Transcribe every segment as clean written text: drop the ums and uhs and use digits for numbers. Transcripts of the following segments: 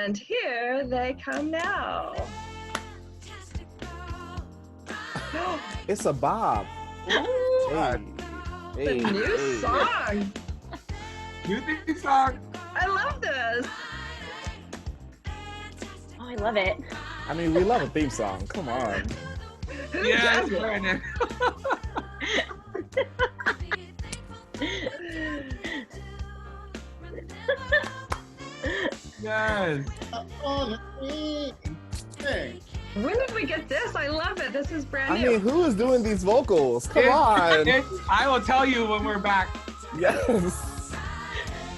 And here they come now. It's a bob. Hey. The new song. New theme song. I love this. Oh, I love it. I mean, we love a theme song. Come on. Who Yes, doesn't? Brandon. Yes. When did we get this? I love it. This is brand I new. mean, who is doing these vocals? Come on. I will tell you when we're back. Yes.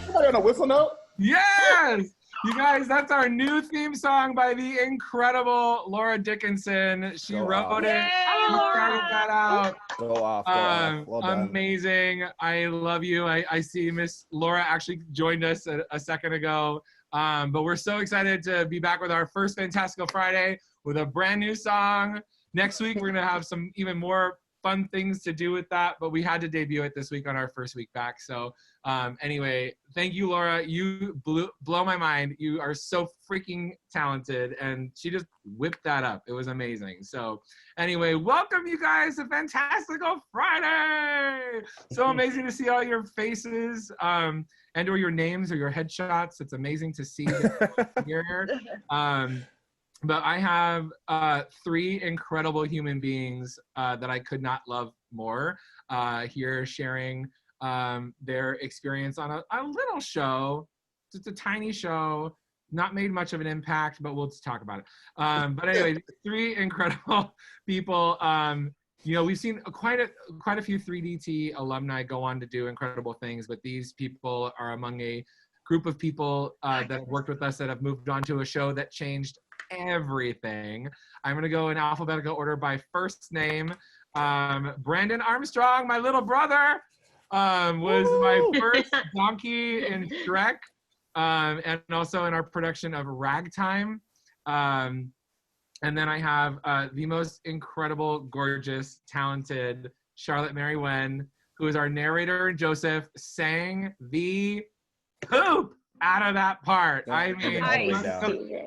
Somebody on a whistle note? Yes! You guys, that's our new theme song by the incredible Laura Dickinson. She Go wrote off. it. Yay, She started that out. Go off. Go off. Well done. Amazing. I love you. I see Miss Laura actually joined us a second ago. But we're so excited to be back with our first Fantastical Friday with a brand new song. Next week, we're going to have some even more fun things to do with that, but we had to debut it this week on our first week back. So anyway, thank you, Laura. You blow my mind. You are so freaking talented, and she just whipped that up. It was amazing. So anyway, welcome you guys to Fantastical Friday. So amazing to see all your faces and or your names or your headshots. It's amazing to see here. But I have three incredible human beings that I could not love more here sharing their experience on a little show, just a tiny show, not made much of an impact, but we'll just talk about it. But anyway, three incredible people. You know, we've seen quite a few 3DT alumni go on to do incredible things, but these people are among a group of people that have worked with us that have moved on to a show that changed everything. I'm gonna go in alphabetical order by first name. Brandon Armstrong, my little brother, was my first donkey in Shrek, and also in our production of Ragtime. And then I have the most incredible, gorgeous, talented Charlotte Mary Wen, who is our narrator, and Joseph sang the poop out of that part. I mean,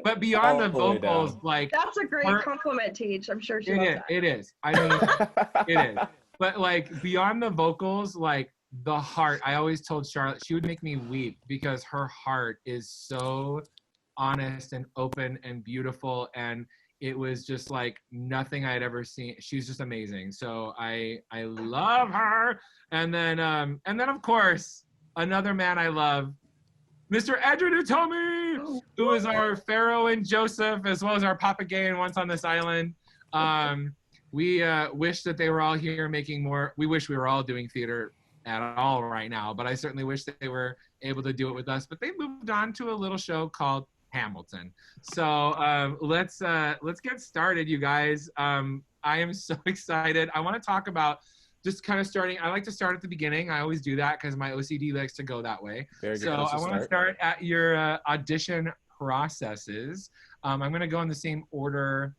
but beyond the vocals, like that's a great compliment, Teach. I'm sure she loves that. It is. I mean, it is. But like beyond the vocals, like the heart. I always told Charlotte she would make me weep because her heart is so honest and open and beautiful, and it was just like nothing I had ever seen. She's just amazing. So I love her. And then of course another man I love, Mr. Edward Utomi, who is our Pharaoh and Joseph, as well as our Papa Gay and Once on This Island. We wish that they were all here making more. We wish we were all doing theater at all right now, but I certainly wish that they were able to do it with us. But they moved on to a little show called Hamilton. So let's get started, you guys. I am so excited. I want to talk about just kind of starting. I like to start at the beginning. I always do that because my OCD likes to go that way. Very good. So I want to start at your audition processes. I'm going to go in the same order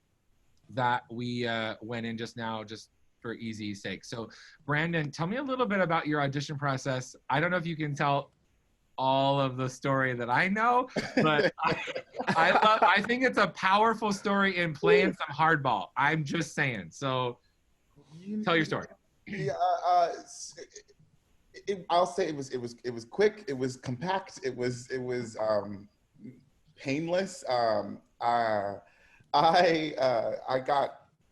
that we went in just now, just for easy sake. So Brandon, tell me a little bit about your audition process. I don't know if you can tell all of the story that I know, but I think it's a powerful story in playing some hardball. I'm just saying. So tell your story. Yeah, I'll say it was quick. It was compact. It was painless. I got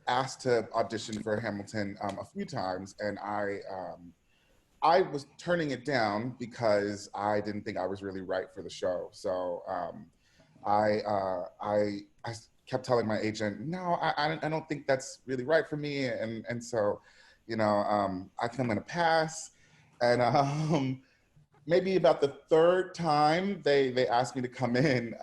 asked to audition for Hamilton a few times, and I was turning it down because I didn't think I was really right for the show. So I kept telling my agent, no, I don't think that's really right for me, and so, you know, I think I'm gonna pass. And maybe about the third time they asked me to come in,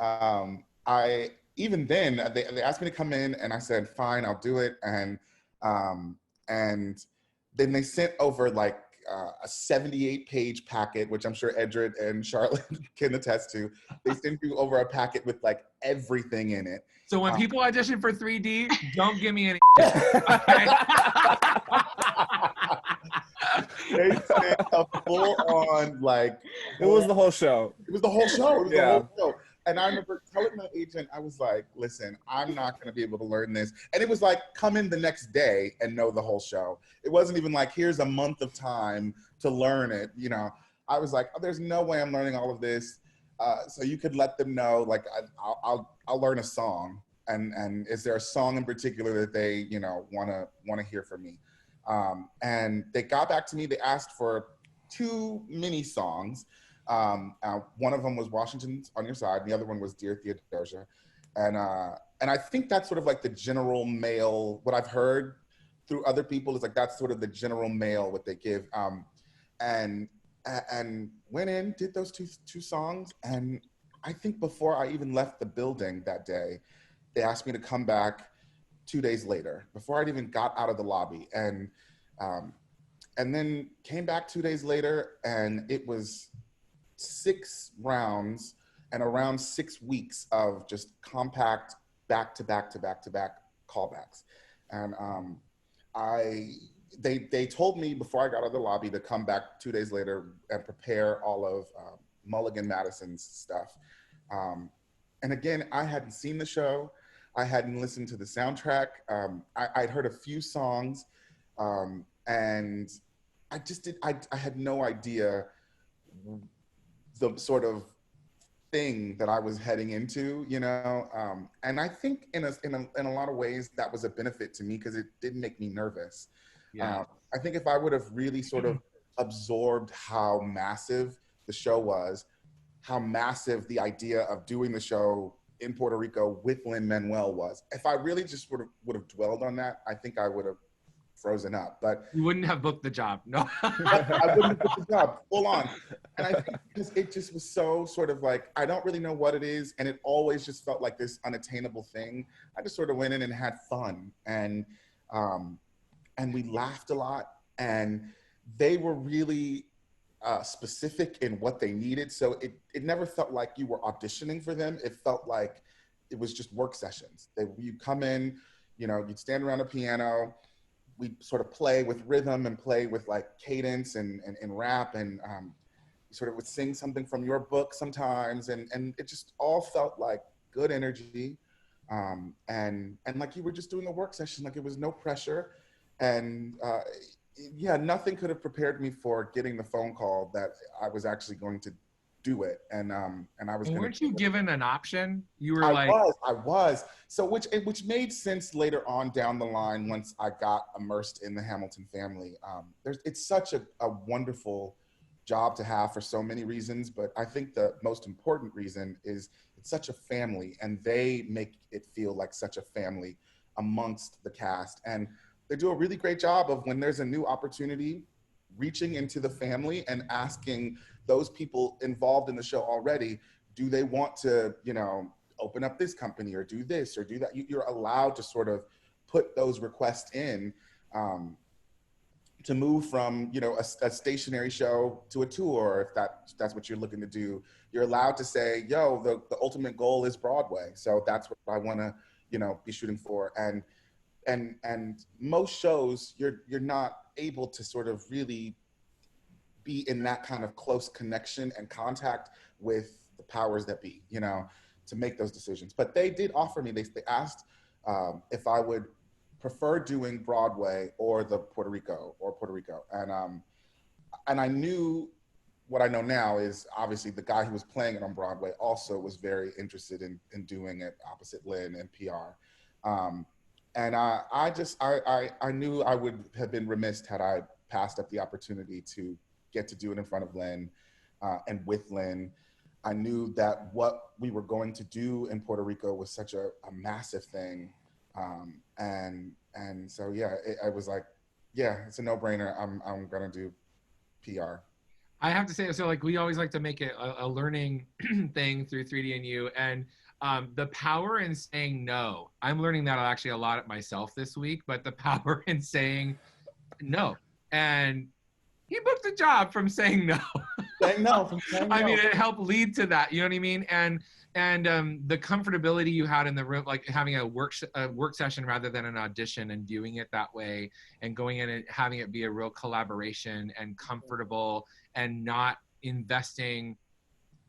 even then they asked me to come in, and I said, fine, I'll do it. And then they sent over like a 78-page packet, which I'm sure Edred and Charlotte can attest to. They sent you over a packet with like everything in it. So when people audition for 3D, don't give me any. They sent a full-on, like, it was the whole show. It was the whole show. It was the whole show. And I remember telling my agent, I was like, listen, I'm not going to be able to learn this. And it was like, come in the next day and know the whole show. It wasn't even like, here's a month of time to learn it. You know, I was like, oh, there's no way I'm learning all of this. So you could let them know, like, I'll learn a song. And is there a song in particular that they, you know, want to hear from me? And they got back to me. They asked for 2 mini songs. One of them was Washington's On Your Side, and the other one was Dear Theodosia. And I think that's sort of like the general mail, what I've heard through other people is like, that's sort of the general mail, what they give. And went in, did those two songs. And I think before I even left the building that day, they asked me to come back 2 days later, before I'd even got out of the lobby. And then came back 2 days later, and it was 6 rounds and around 6 weeks of just compact back-to-back callbacks. And they told me before I got out of the lobby to come back 2 days later and prepare all of Mulligan Madison's stuff. And again, I hadn't seen the show. I hadn't listened to the soundtrack. I'd heard a few songs, and I had no idea the sort of thing that I was heading into, you know? And I think in a lot of ways that was a benefit to me because it didn't make me nervous. Yeah. I think if I would have really sort of absorbed how massive the show was, how massive the idea of doing the show in Puerto Rico with Lin-Manuel was, if I really just would have dwelled on that, I think I would have frozen up. But you wouldn't have booked the job. No. I wouldn't have booked the job full on. And I think it just was so sort of like, I don't really know what it is. And it always just felt like this unattainable thing. I just sort of went in and had fun. And we laughed a lot. And they were really specific in what they needed. So it never felt like you were auditioning for them. It felt like it was just work sessions. You come in, you know, you'd stand around a piano, we sort of play with rhythm and play with like cadence and rap, and you sort of would sing something from your book sometimes, and it just all felt like good energy, and like you were just doing a work session, like it was no pressure, and yeah, nothing could have prepared me for getting the phone call that I was actually going to do it, and I was. Weren't you given an option? You were I was. So which made sense later on down the line once I got immersed in the Hamilton family. It's such a wonderful job to have for so many reasons, but I think the most important reason is it's such a family, and they make it feel like such a family amongst the cast, and they do a really great job of when there's a new opportunity, reaching into the family and asking those people involved in the show already, do they want to, you know, open up this company or do this or do that? You're allowed to sort of put those requests in to move from, you know, a stationary show to a tour, if that's what you're looking to do. You're allowed to say, yo, the ultimate goal is Broadway. So that's what I want to, you know, be shooting for. And most shows, you're not able to sort of really be in that kind of close connection and contact with the powers that be, you know, to make those decisions. But they did offer me, they asked if I would prefer doing Broadway or Puerto Rico. And I knew what I know now is obviously the guy who was playing it on Broadway also was very interested in doing it opposite Lynn and PR. And I knew I would have been remiss had I passed up the opportunity to get to do it in front of Lynn and with Lynn. I knew that what we were going to do in Puerto Rico was such a massive thing. And so, yeah, I was like, yeah, it's a no-brainer. I'm gonna do PR. I have to say, so like we always like to make it a learning thing through 3D+U, and the power in saying no. I'm learning that actually a lot myself this week, but the power in saying no. And he booked a job from saying no. Saying no. I mean, it helped lead to that. You know what I mean? And the comfortability you had in the room, like having a work session rather than an audition, and viewing it that way, and going in and having it be a real collaboration and comfortable, and not investing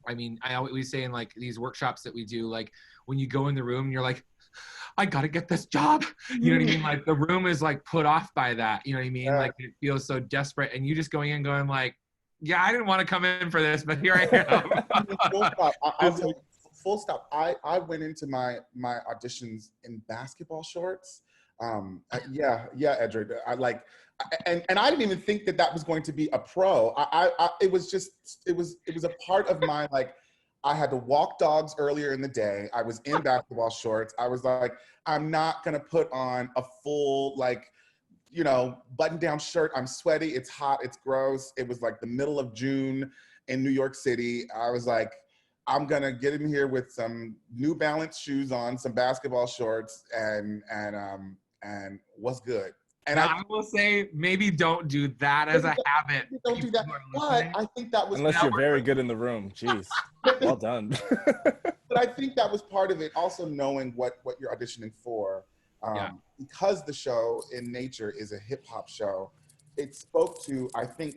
I mean, I always say in like these workshops that we do, like when you go in the room, you're like, I gotta get this job. You know what I mean? Like the room is like put off by that. You know what I mean? Like it feels so desperate, and you just going in going like, yeah, I didn't want to come in for this, but here I am. Full stop. I went into my auditions in basketball shorts. Yeah, Edric. And I didn't even think that was going to be a pro. It was a part of my, like, I had to walk dogs earlier in the day. I was in basketball shorts. I was like, I'm not gonna put on a full, like, you know, button-down shirt. I'm sweaty, it's hot, it's gross. It was like the middle of June in New York City. I was like, I'm gonna get in here with some New Balance shoes on, some basketball shorts, and what's good. And now, I will say, maybe don't do that as a habit. Don't do that. But I think that was, unless you're very good in the room. Jeez, well done. But I think that was part of it. Also knowing what you're auditioning for, because the show in nature is a hip hop show. It spoke to, I think,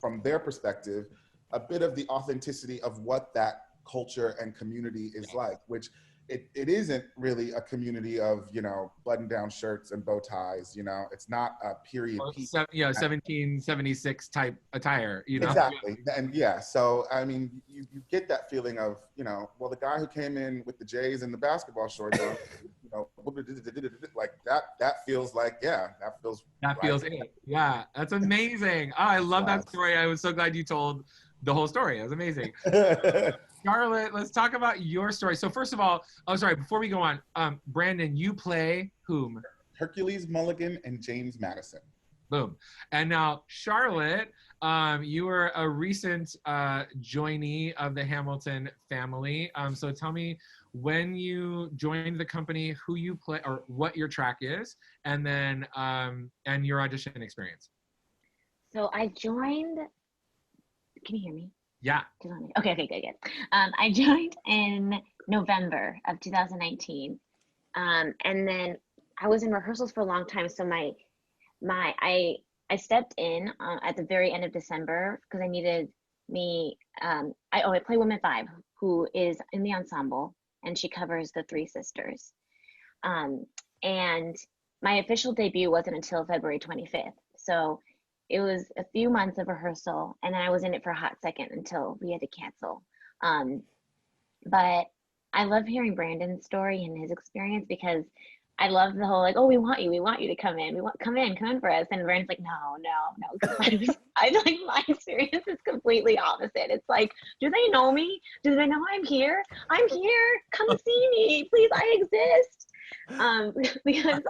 from their perspective, a bit of the authenticity of what that culture and community is like, which it isn't really a community of, you know, button-down shirts and bow ties. You know, it's not a period piece. 1776 type attire. You know, exactly. And so I mean, you get that feeling of, you know, well, the guy who came in with the J's and the basketball shorts, you know, like that feels like, that feels it. Yeah, that's amazing. Oh, I love that story. I was so glad you told the whole story. It was amazing. Charlotte, let's talk about your story. So first of all, before we go on, Brandon, you play whom? Hercules Mulligan and James Madison. Boom. And now, Charlotte, you were a recent joinee of the Hamilton family. So tell me when you joined the company, who you play, or what your track is, and then and your audition experience. So I joined. Can you hear me? Yeah. Okay, good. I joined in November of 2019, and then I was in rehearsals for a long time. So I stepped in at the very end of December because I needed me. I play Woman 5, who is in the ensemble, and she covers the three sisters. And my official debut wasn't until February 25th. So it was a few months of rehearsal, and then I was in it for a hot second until we had to cancel. But I love hearing Brandon's story and his experience, because I love the whole, like, oh, we want you to come in. Come in for us. And Brandon's like, no. I like, my experience is completely opposite. It's like, do they know me? Do they know I'm here? I'm here. Come see me, please. I exist. Because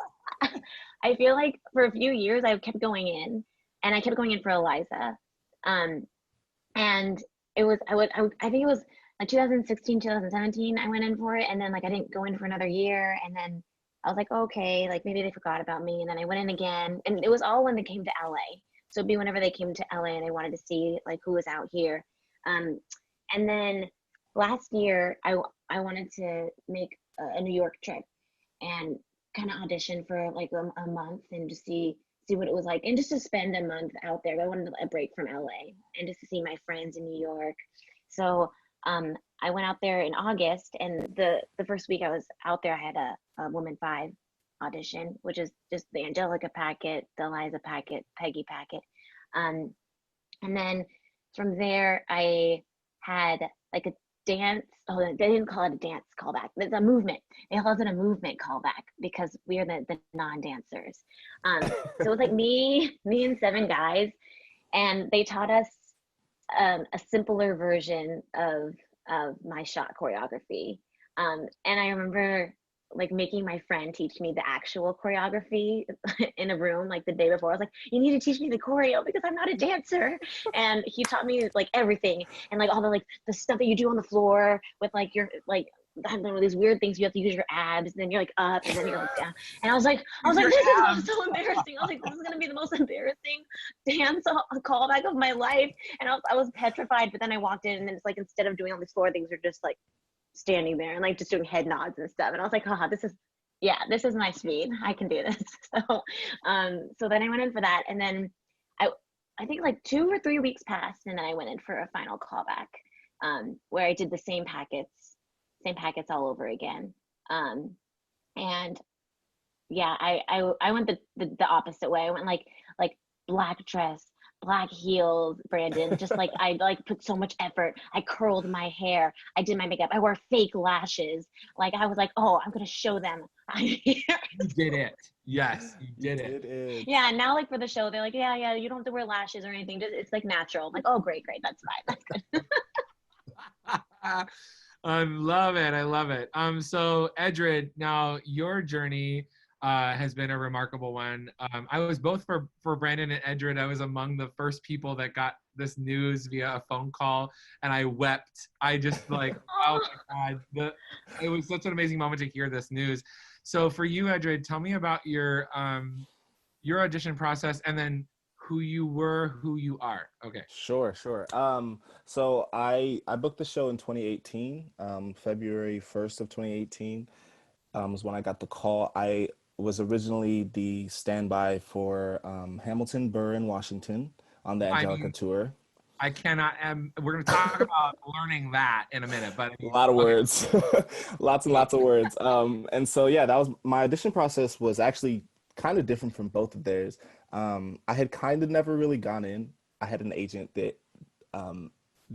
I feel like for a few years I kept going in. And I kept going in for Eliza. And it was, I think it was like 2016, 2017, I went in for it. And then like, I didn't go in for another year. And then I was like, okay, like maybe they forgot about me. And then I went in again, and it was all when they came to LA. So it'd be whenever they came to LA and they wanted to see like who was out here. And then last year I wanted to make a New York trip and kind of audition for like a month and just see what it was like, and just to spend a month out there. I wanted a break from LA and just to see my friends in New York. So I went out there in August, and the first week I was out there, I had a Woman 5 audition, which is just the Angelica packet, the Eliza packet, Peggy packet. And then from there I had like a dance. Oh, they didn't call it a dance callback. It's a movement. They called it a movement callback because we are the non-dancers. So it was like me and 7 guys, and they taught us a simpler version of my shot choreography. And I remember like making my friend teach me the actual choreography in a room like the day before. I was like, you need to teach me the choreo because I'm not a dancer. And he taught me like everything, and like all the like the stuff that you do on the floor with like your like, I don't know, these weird things. You have to use your abs, and then you're like up, and then you're like down. And I was like, this is so embarrassing. I was like, this is gonna be the most embarrassing dance callback of my life. And I was petrified. But then I walked in, and then it's like, instead of doing all these floor things, you're just like standing there and like just doing head nods and stuff. And I was like, this is my speed. I can do this. So then I went in for that, and then I think like 2 or 3 weeks passed, and then I went in for a final callback. where I did the same packets all over again. And yeah, I went the opposite way. I went like black dress, black heels, Brandon. Just like I like put so much effort. I curled my hair. I did my makeup. I wore fake lashes. Like I was like, oh, I'm gonna show them. You did it. Yes, you did it. Yeah, now like for the show, they're like, yeah, you don't have to wear lashes or anything. Just, it's like natural. I'm like, oh, great, that's fine. That's good. I love it. So Edred, now your journey has been a remarkable one. I was both for Brandon and Edred. I was among the first people that got this news via a phone call, and I wept. I just like, oh my God, it was such an amazing moment to hear this news. So for you, Edred, tell me about your audition process, and then who you were, who you are. Okay. Sure. So I booked the show in 2018, February 1st of 2018 was when I got the call. I was originally the standby for Hamilton, Burr, and Washington on the Angelica tour. I cannot. We're going to talk about learning that in a minute, but a lot of words, lots and lots of words. And so yeah, that was my audition process. Was actually kind of different from both of theirs. I had kind of never really gone in. I had an agent that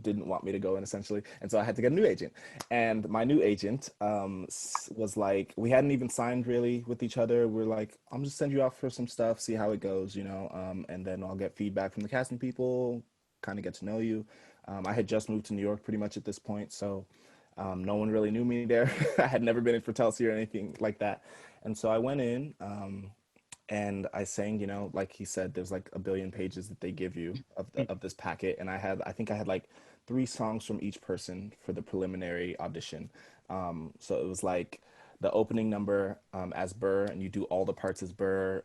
didn't want me to go in, essentially, and so I had to get a new agent. And my new agent was like, we hadn't even signed really with each other. We're like, I'm just send you out for some stuff, see how it goes, and then I'll get feedback from the casting people, kind of get to know you. I had just moved to New York pretty much at this point, so no one really knew me there. I had never been in for Telsey or anything like that. And so I went in and I sang, like he said, there's like a billion pages that they give you of this packet. And I think I had like 3 songs from each person for the preliminary audition. So it was like the opening number as Burr, and you do all the parts as Burr,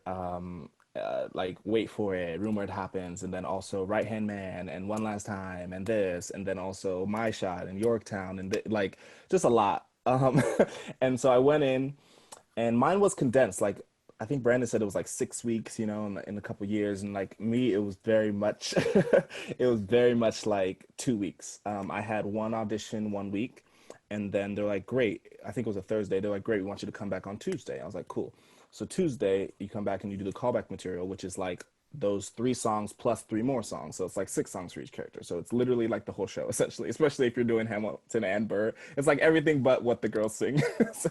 like Wait For It, Rumor It Happens, and then also Right Hand Man, and One Last Time, and this, and then also My Shot, and Yorktown, and like just a lot. And so I went in, and mine was condensed. Like I think Brandon said it was like 6 weeks, in a couple years, and like me, it was very much, like 2 weeks. I had one audition 1 week, and then they're like, great. I think it was a Thursday. They're like, great, we want you to come back on Tuesday. I was like, cool. So Tuesday, you come back and you do the callback material, which is like those 3 songs plus 3 more songs. So it's like 6 songs for each character. So it's literally like the whole show, essentially, especially if you're doing Hamilton and Burr. It's like everything but what the girls sing. So,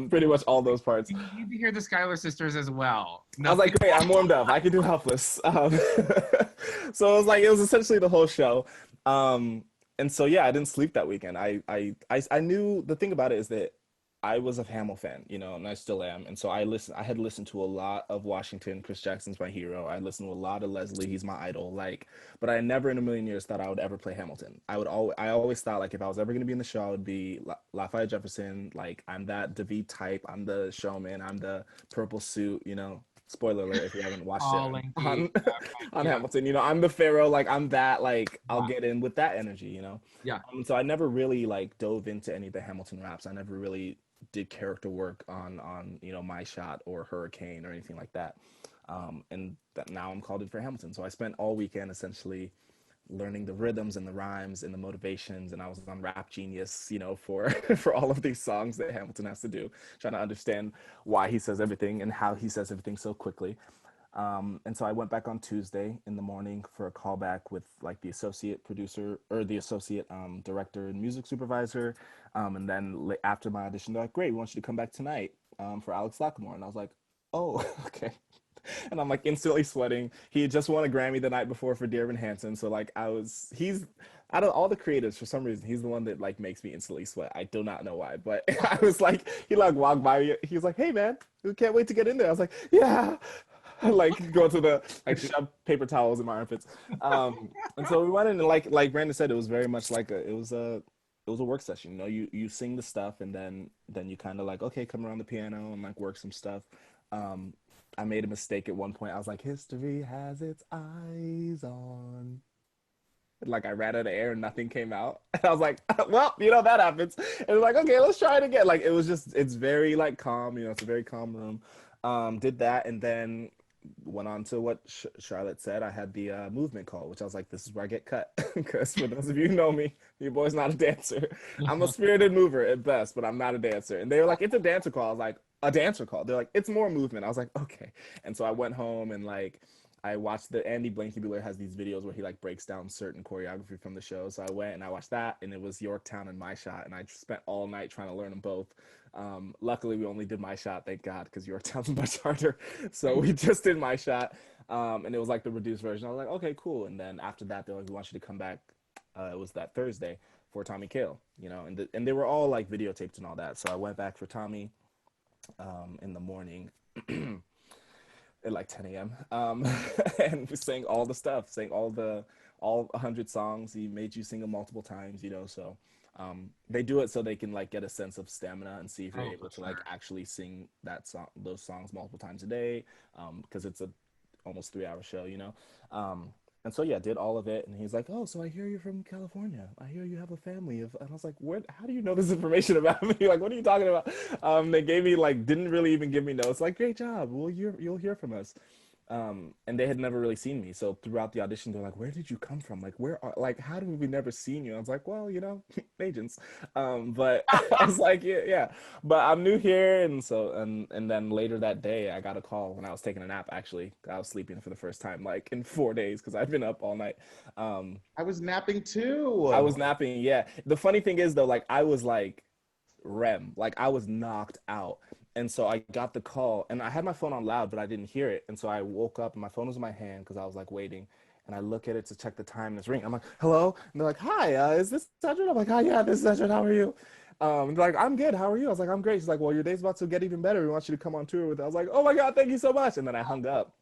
pretty much all those parts. You need to hear the Schuyler sisters as well. I was like, great, I'm warmed up. I can do Helpless. So it was essentially the whole show. And so, yeah, I didn't sleep that weekend. I knew the thing about it is that I was a Hamill fan, and I still am. And so I had listened to a lot of Washington. Chris Jackson's my hero. I listened to a lot of Leslie. He's my idol. But I never in a million years thought I would ever play Hamilton. I always thought, like, if I was ever going to be in the show, I would be Lafayette Jefferson. Like, I'm that David type. I'm the showman. I'm the purple suit, Spoiler alert if you haven't watched it on Hamilton. I'm the Pharaoh. Like, I'm that, like, I'll get in with that energy, Yeah. So I never really, like, dove into any of the Hamilton raps. I never really did character work on My Shot or Hurricane or anything like that. And that now I'm called in for Hamilton. So I spent all weekend essentially learning the rhythms and the rhymes and the motivations, and I was on Rap Genius, for for all of these songs that Hamilton has to do, trying to understand why he says everything and how he says everything so quickly. And so I went back on Tuesday in the morning for a callback with like the associate producer or the associate director and music supervisor. And then after my audition, they're like, great, we want you to come back tonight for Alex Lacamoire. And I was like, oh, okay. And I'm like instantly sweating. He had just won a Grammy the night before for Dear Evan Hansen. So like he's out of all the creatives, for some reason, he's the one that like makes me instantly sweat. I do not know why, but I was like, he like walked by me. He was like, hey man, we can't wait to get in there. I was like, yeah. Like go to the like shove paper towels in my armpits. And so we went in and like Brandon said, it was very much like it was a work session. You sing the stuff and then you kind of like, okay, come around the piano and like work some stuff. I made a mistake at one point. I was like, history has its eyes on. Like I ran out of air and nothing came out. And I was like, well, that happens. And like, okay, let's try it again. Like it's very like calm, it's a very calm room. Did that, and then went on to what Charlotte said. I had the movement call, which I was like, this is where I get cut. Because for those of you who know me, your boy's not a dancer. I'm a spirited mover at best, but I'm not a dancer. And they were like, it's a dancer call. I was like, a dancer call? They're like, it's more movement. I was like, okay. And so I went home and like, I watched Andy Blankenbuehler has these videos where he like breaks down certain choreography from the show. So I went and I watched that, and it was Yorktown and My Shot, and I spent all night trying to learn them both. Luckily, we only did My Shot, thank God, because Yorktown's much harder. So we just did My Shot, and it was like the reduced version. I was like, okay, cool. And then after that, they're like, we want you to come back. It was that Thursday for Tommy Kail, you know, and they were all like videotaped and all that. So I went back for Tommy in the morning. At like 10 a.m. And we sang all the stuff, sang all 100 songs. He made you sing them multiple times, you know. So they do it so they can like get a sense of stamina and see if you're able to like actually sing those songs multiple times a day, because it's a almost 3-hour show, you know. And so yeah, did all of it, and he's like, "Oh, so I hear you're from California. I hear you have a family of." And I was like, "What? How do you know this information about me? Like, what are you talking about?" They gave me like, didn't really even give me notes. Like, great job. Well, you'll hear from us. And they had never really seen me. So throughout the audition, they're like, "Where did you come from? Like, how have we never seen you?" I was like, "Well, you know, agents." But I was like, yeah. But I'm new here, and so and then later that day, I got a call when I was taking a nap. Actually, I was sleeping for the first time like in 4 days because I'd been up all night. I was napping too. I was napping. Yeah. The funny thing is though, like I was like REM, like I was knocked out. And so I got the call, and I had my phone on loud, but I didn't hear it. And so I woke up, and my phone was in my hand because I was like waiting. And I look at it to check the time, and it's ringing. I'm like, "Hello?" And they're like, "Hi, is this Cedric?" I'm like, "Hi, yeah, this is Cedric. How are you?" They're like, "I'm good. How are you?" I was like, "I'm great." She's like, "Well, your day's about to get even better. We want you to come on tour with us." I was like, "Oh my God, thank you so much." And then I hung up.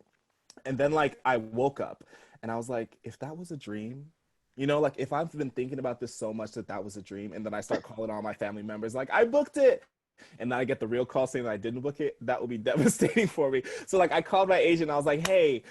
And then like I woke up, and I was like, if that was a dream, you know, like if I've been thinking about this so much that was a dream, and then I start calling all my family members, like, "I booked it." And then I get the real call saying that I didn't book it, that would be devastating for me. So like I called my agent. I was like, "Hey,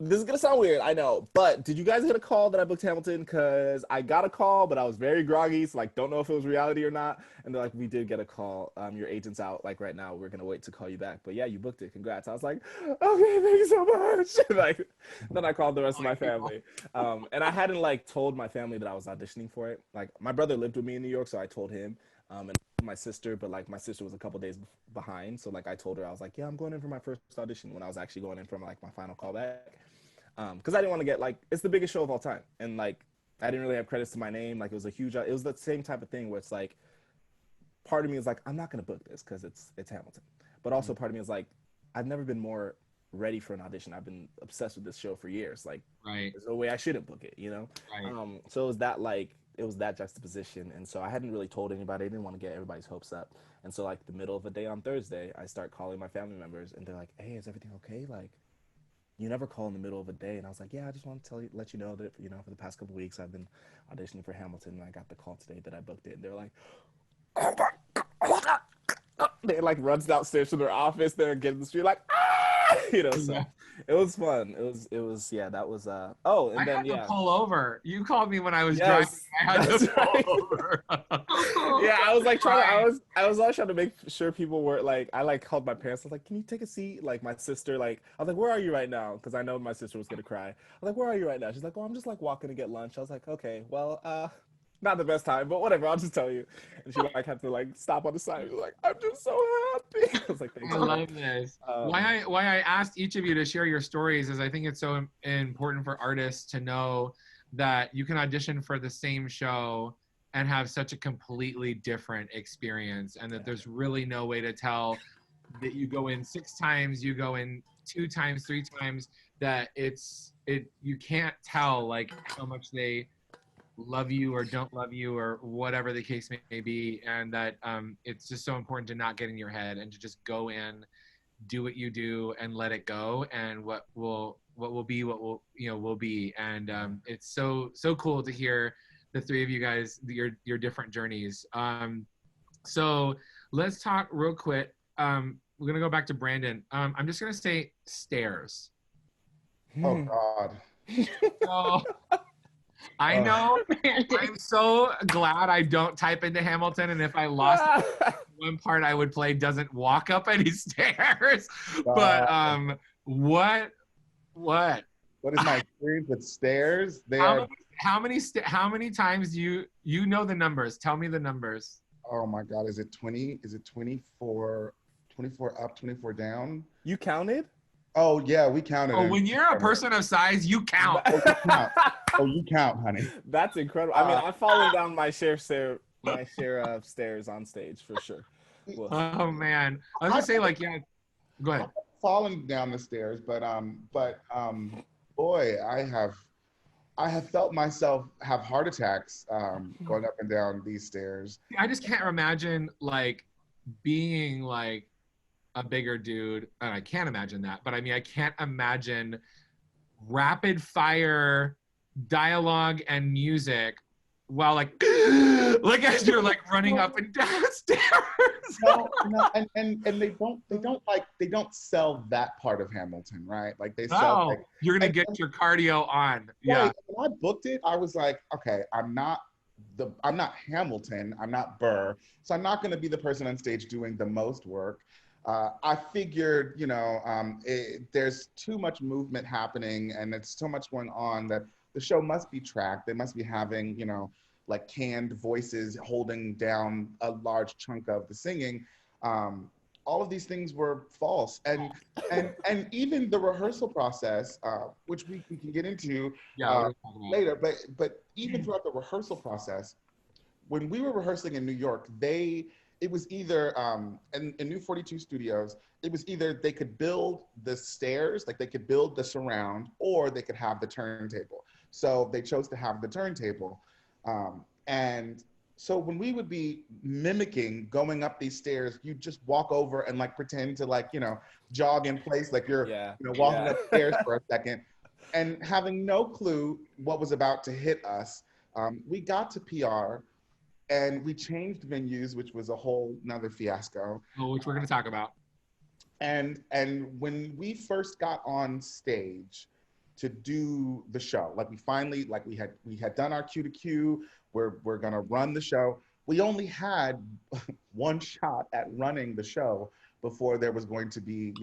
this is gonna sound weird, I know, but did you guys get a call that I booked Hamilton? Because I got a call, but I was very groggy, so like don't know if it was reality or not." And they're like, "We did get a call. Your agent's out like right now. We're gonna wait to call you back. But yeah, you booked it. Congrats." I was like, "Okay, thank you so much." Like then I called the rest of my family. And I hadn't like told my family that I was auditioning for it. Like my brother lived with me in New York, so I told him. And my sister, but like my sister was a couple days behind, so like I told her, I was like, "Yeah, I'm going in for my first audition," when I was actually going in for like my final callback, because I didn't want to get like, it's the biggest show of all time, and like I didn't really have credits to my name. Like it was the same type of thing where it's like, part of me is like, I'm not gonna book this because it's Hamilton, but also part of me is like, I've never been more ready for an audition. I've been obsessed with this show for years. Like, there's no way I shouldn't book it, you know? So it was that juxtaposition. And so I hadn't really told anybody. I didn't want to get everybody's hopes up. And so like the middle of the day on Thursday, I start calling my family members, and they're like, "Hey, is everything okay? Like, you never call in the middle of a day." And I was like, "Yeah, I just want to let you know that, you know, for the past couple of weeks, I've been auditioning for Hamilton, and I got the call today that I booked it." And they're like, "Oh my God." They like runs downstairs to their office. They're getting the street like, "Ah!" You know, so it was fun. It was yeah, that was oh, and I then had yeah. to pull over. You called me when I was driving. I had to pull over. Yeah, I was like I was always trying to make sure people were like, I like called my parents. I was like, "Can you take a seat?" Like my sister, like I was like, "Where are you right now?" Because I know my sister was gonna cry. I was like, "Where are you right now?" She's like, "Oh, I'm just like walking to get lunch." I was like, "Okay, well, not the best time, but whatever, I'll just tell you." And she like had to like stop on the side. She was like, "I'm just so happy." I was like, "Thanks." I love this. Why I asked each of you to share your stories is I think it's so important for artists to know that you can audition for the same show and have such a completely different experience, and that there's really no way to tell that you go in 6 times, you go in 2 times, 3 times, that you can't tell like how much they love you or don't love you or whatever the case may be, and that it's just so important to not get in your head and to just go in, do what you do, and let it go, and what will be will be. And it's so cool to hear the 3 of you guys, your different journeys. So let's talk real quick. We're gonna go back to Brandon. I'm just gonna say stairs. Oh God. So, I know. I'm so glad I don't type into Hamilton, and if I lost one part I would play doesn't walk up any stairs. But What? What? What is my experience with stairs? They How are. many? How many times you know the numbers? Tell me the numbers. Oh my God, is it 20? Is it 24? 24 up, 24 down? You counted? Oh yeah, we counted. Oh, And when you're a person of size, you count. oh, you count. Oh, you count, honey. That's incredible. I mean, I've fallen down my share of stairs on stage for sure. Well, Oh man, I was gonna say like yeah. Go ahead. Falling down the stairs, but boy, I have felt myself have heart attacks going up and down these stairs. I just can't imagine like being like a bigger dude. I can't imagine that, but I mean, I can't imagine rapid fire dialogue and music while like like as you're like running up and down stairs. No, and they don't sell that part of Hamilton, right? Like they sell. Oh, Like, you're gonna get your cardio on. Yeah. right, when I booked it, I was like, okay, I'm not Hamilton, I'm not Burr, so I'm not going to be the person on stage doing the most work. I figured, there's too much movement happening and it's so much going on that the show must be tracked. They must be having, like canned voices holding down a large chunk of the singing. All of these things were false, and even the rehearsal process, which we can get into later. But even throughout the rehearsal process, when we were rehearsing in New York, it was either in New 42 Studios, it was either they could build the stairs, like they could build the surround, or they could have the turntable. So they chose to have the turntable, and so when we would be mimicking going up these stairs, you just walk over and like pretend to like, jog in place, like you're walking upstairs for a second, and having no clue what was about to hit us. We got to PR and we changed venues, which was a whole nother fiasco. Oh, which we're gonna talk about. And when we first got on stage to do the show, like we had done our cue to cue. We're gonna run the show. We only had one shot at running the show before there was going to be,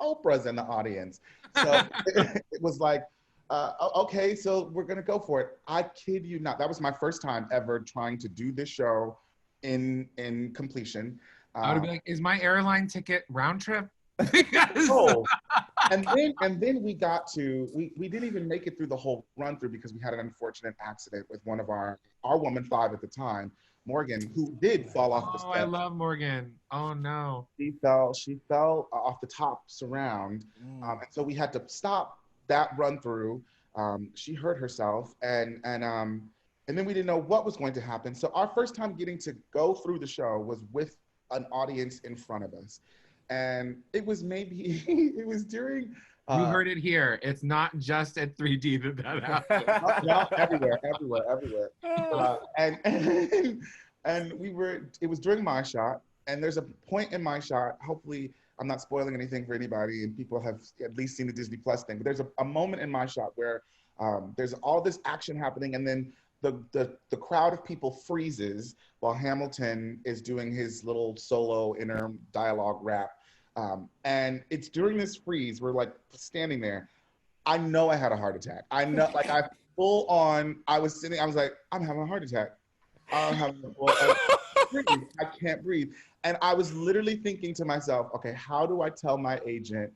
Oprah's in the audience. So it was like, okay, so we're gonna go for it. I kid you not, that was my first time ever trying to do this show in completion. I would be like, is my airline ticket round trip? Oh, and then we didn't even make it through the whole run through because we had an unfortunate accident with one of our woman 5 at the time, Morgan, who did fall off the steps. Oh, I love Morgan. Oh no. She fell off the top surround, and so we had to stop that run through. She hurt herself, and then we didn't know what was going to happen. So our first time getting to go through the show was with an audience in front of us. And it was during. You heard it here. It's not just at 3D that happened. No, everywhere. And it was during my shot. And there's a point in my shot, hopefully I'm not spoiling anything for anybody and people have at least seen the Disney Plus thing, but there's a moment in my shot where there's all this action happening and then the crowd of people freezes while Hamilton is doing his little solo inner dialogue rap. And it's during this freeze, we're like standing there. I know I had a heart attack. I know, like I was sitting, I was like, I'm having a heart attack. I can't breathe. And I was literally thinking to myself, okay, how do I tell my agent,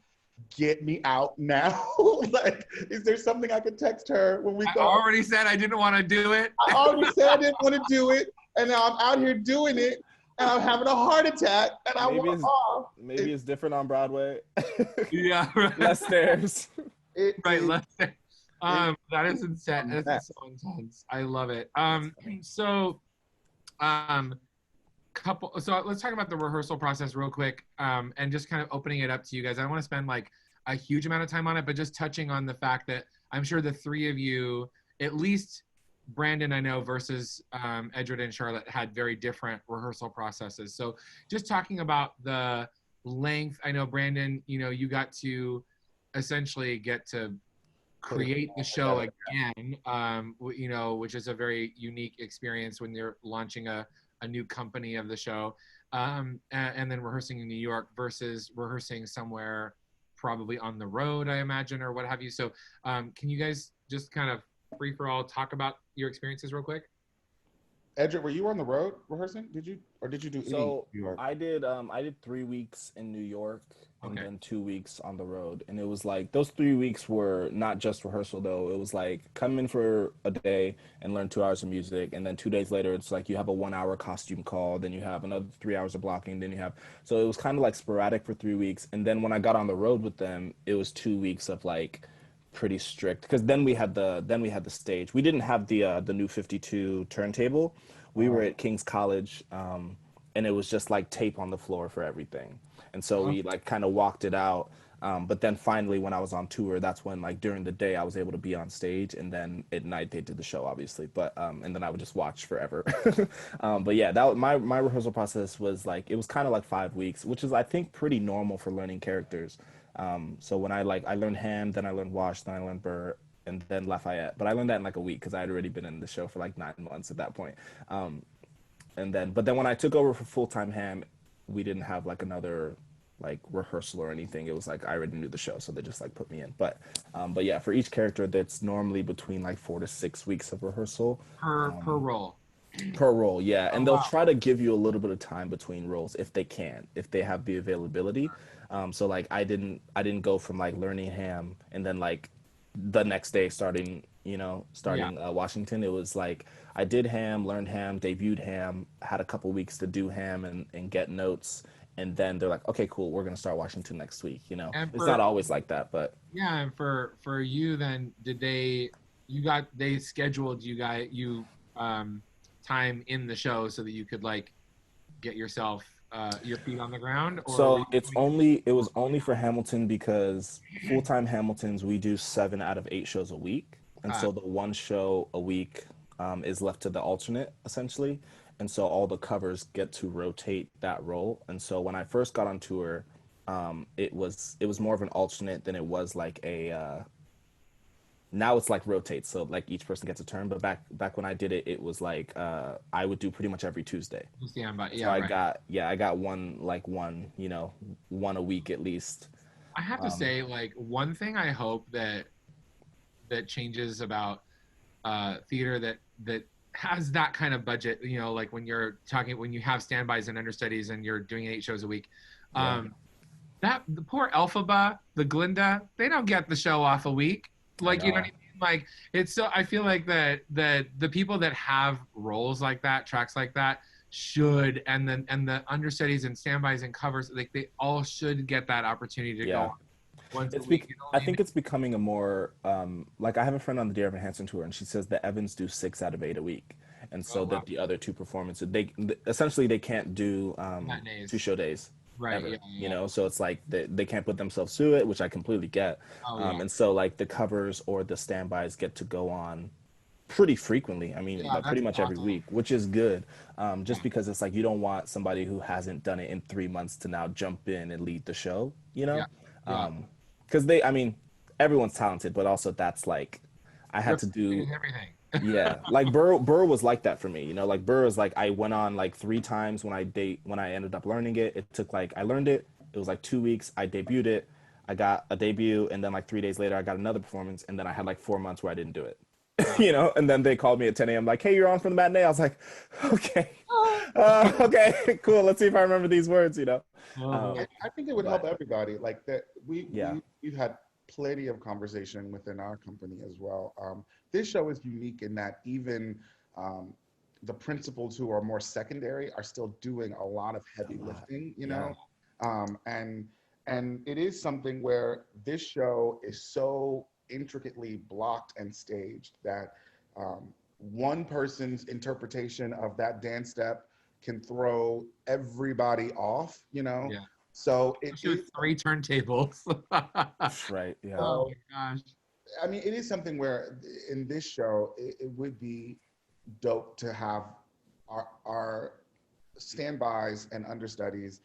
get me out now? Like, is there something I could text her when we go? I already said I didn't want to do it. I already said I didn't want to do it. And now I'm out here doing it. And I'm having a heart attack. And I want off. Maybe it's different on Broadway. Yeah, right. Less stairs. Less stairs. That is intense. That's so intense. I love it. So let's talk about the rehearsal process real quick, and just kind of opening it up to you guys. I don't want to spend like a huge amount of time on it, but just touching on the fact that I'm sure the three of you, at least Brandon, I know, versus Edward and Charlotte, had very different rehearsal processes. So just talking about the length, I know Brandon, you got to essentially get to create the show again, which is a very unique experience when you're launching a new company of the show, and then rehearsing in New York versus rehearsing somewhere probably on the road, I imagine, or what have you. So can you guys just kind of free for all talk about your experiences real quick? Edric, were you on the road rehearsing? Did you do So New York? I did 3 weeks in New York and Okay. then 2 weeks on the road. And it was like those 3 weeks were not just rehearsal though. It was like come in for a day and learn 2 hours of music, and then 2 days later it's like you have a 1 hour costume call, then you have another 3 hours of blocking, then you have, so it was kind of like sporadic for 3 weeks. And then when I got on the road with them, it was 2 weeks of like pretty strict, because then we had the stage. We didn't have the new 52 turntable. We were at King's College, and it was just like tape on the floor for everything. And so we like kind of walked it out. But then finally, when I was on tour, that's when like during the day I was able to be on stage, and then at night they did the show, obviously. But and then I would just watch forever. But yeah, that was, my rehearsal process was like, it was kind of like 5 weeks, which is I think pretty normal for learning characters. So when I learned Ham, then I learned Wash, then I learned Burr, and then Lafayette. But I learned that in like a week because I had already been in the show for like 9 months at that point. But then when I took over for full-time Ham, we didn't have like another like rehearsal or anything. It was like I already knew the show, so they just like put me in. But yeah, for each character, that's normally between like 4 to 6 weeks of rehearsal Per role. per role. Yeah, and Oh, they'll wow. try to give you a little bit of time between roles if they can, if they have the availability. So like I didn't go from like learning Ham and then like the next day starting Washington. It was like I did Ham, learned Ham, debuted Ham, had a couple weeks to do Ham and get notes, and then they're like, okay, cool, we're gonna start Washington next week. And It's not always like that, but Yeah, and for you then, they scheduled you time in the show so that you could like get yourself your feet on the ground? Or so it was only for Hamilton, because full-time Hamiltons, we do 7 out of 8 shows a week, and so the one show a week is left to the alternate essentially, and so all the covers get to rotate that role. And so when I first got on tour, it was more of an alternate than it was like a now it's like rotates, so like each person gets a turn. But back when I did it, it was like I would do pretty much every Tuesday. stand by. So Yeah, I right. got one a week at least. I have to say, like, one thing I hope that changes about theater that has that kind of budget, like when you have standbys and understudies and you're doing 8 shows a week, that the poor Elphaba, the Glinda, they don't get the show off a week. Like, you know what I mean? Like, it's so, I feel like that the people that have roles like that, tracks like that, should, and the understudies and standbys and covers, like they all should get that opportunity to go on once a week. I think it's becoming a more like, I have a friend on the Dear Evan Hansen tour, and she says the Evans do 6 out of 8 a week, and so that the other 2 performances, they essentially they can't do 2 show days. Right. Ever, Yeah. so it's like they can't put themselves through it, which I completely get. And so like the covers or the standbys get to go on pretty frequently. I mean, pretty much every week, which is good. Just because it's like you don't want somebody who hasn't done it in 3 months to now jump in and lead the show, because everyone's talented, but also that's like I had to do everything. Yeah, like Burr was like that for me. Like Burr was like, I went on like 3 times when I ended up learning it. It took like, I learned it. It was like 2 weeks. I debuted it. I got a debut, and then like 3 days later, I got another performance, and then I had like 4 months where I didn't do it. And then they called me at 10 a.m. like, hey, you're on for the matinee. I was like, okay, okay, cool. Let's see if I remember these words. I think it would help everybody. Like that, we've had plenty of conversation within our company as well. This show is unique in that even the principals who are more secondary are still doing a lot of heavy lifting, and it is something where this show is so intricately blocked and staged that one person's interpretation of that dance step can throw everybody off, So it's 3 turntables. Right. Yeah. Oh my gosh. I mean, it is something where in this show, it would be dope to have our standbys and understudies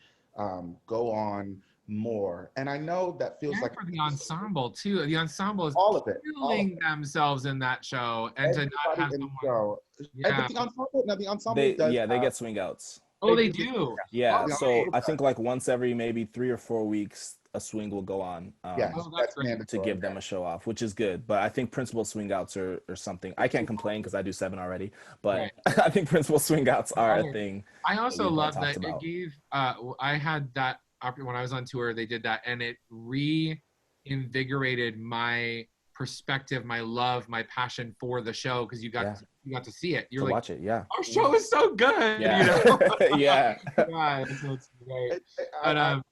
go on more. And I know that feels like for the ensemble too. The ensemble is all of it, killing themselves in that show, and to not have someone. But the ensemble does. They get swing outs. Oh, they do. Yeah, Oh, so I think like once every maybe 3 or 4 weeks, a swing will go on. Yes, Oh, that's that's great. mandatory. To give them a show off, which is good. But I think principal swing outs are something. I can't complain because I do 7 already, but I think principal swing outs are a thing. I also we've all love that talked it about. gave, I had that, when I was on tour, they did that, and it reinvigorated my perspective, my love, my passion for the show, because you got to see it. You're to like, watch it, yeah. our show is so good. Yeah. You know? Yeah. Yeah, so it's great. But, I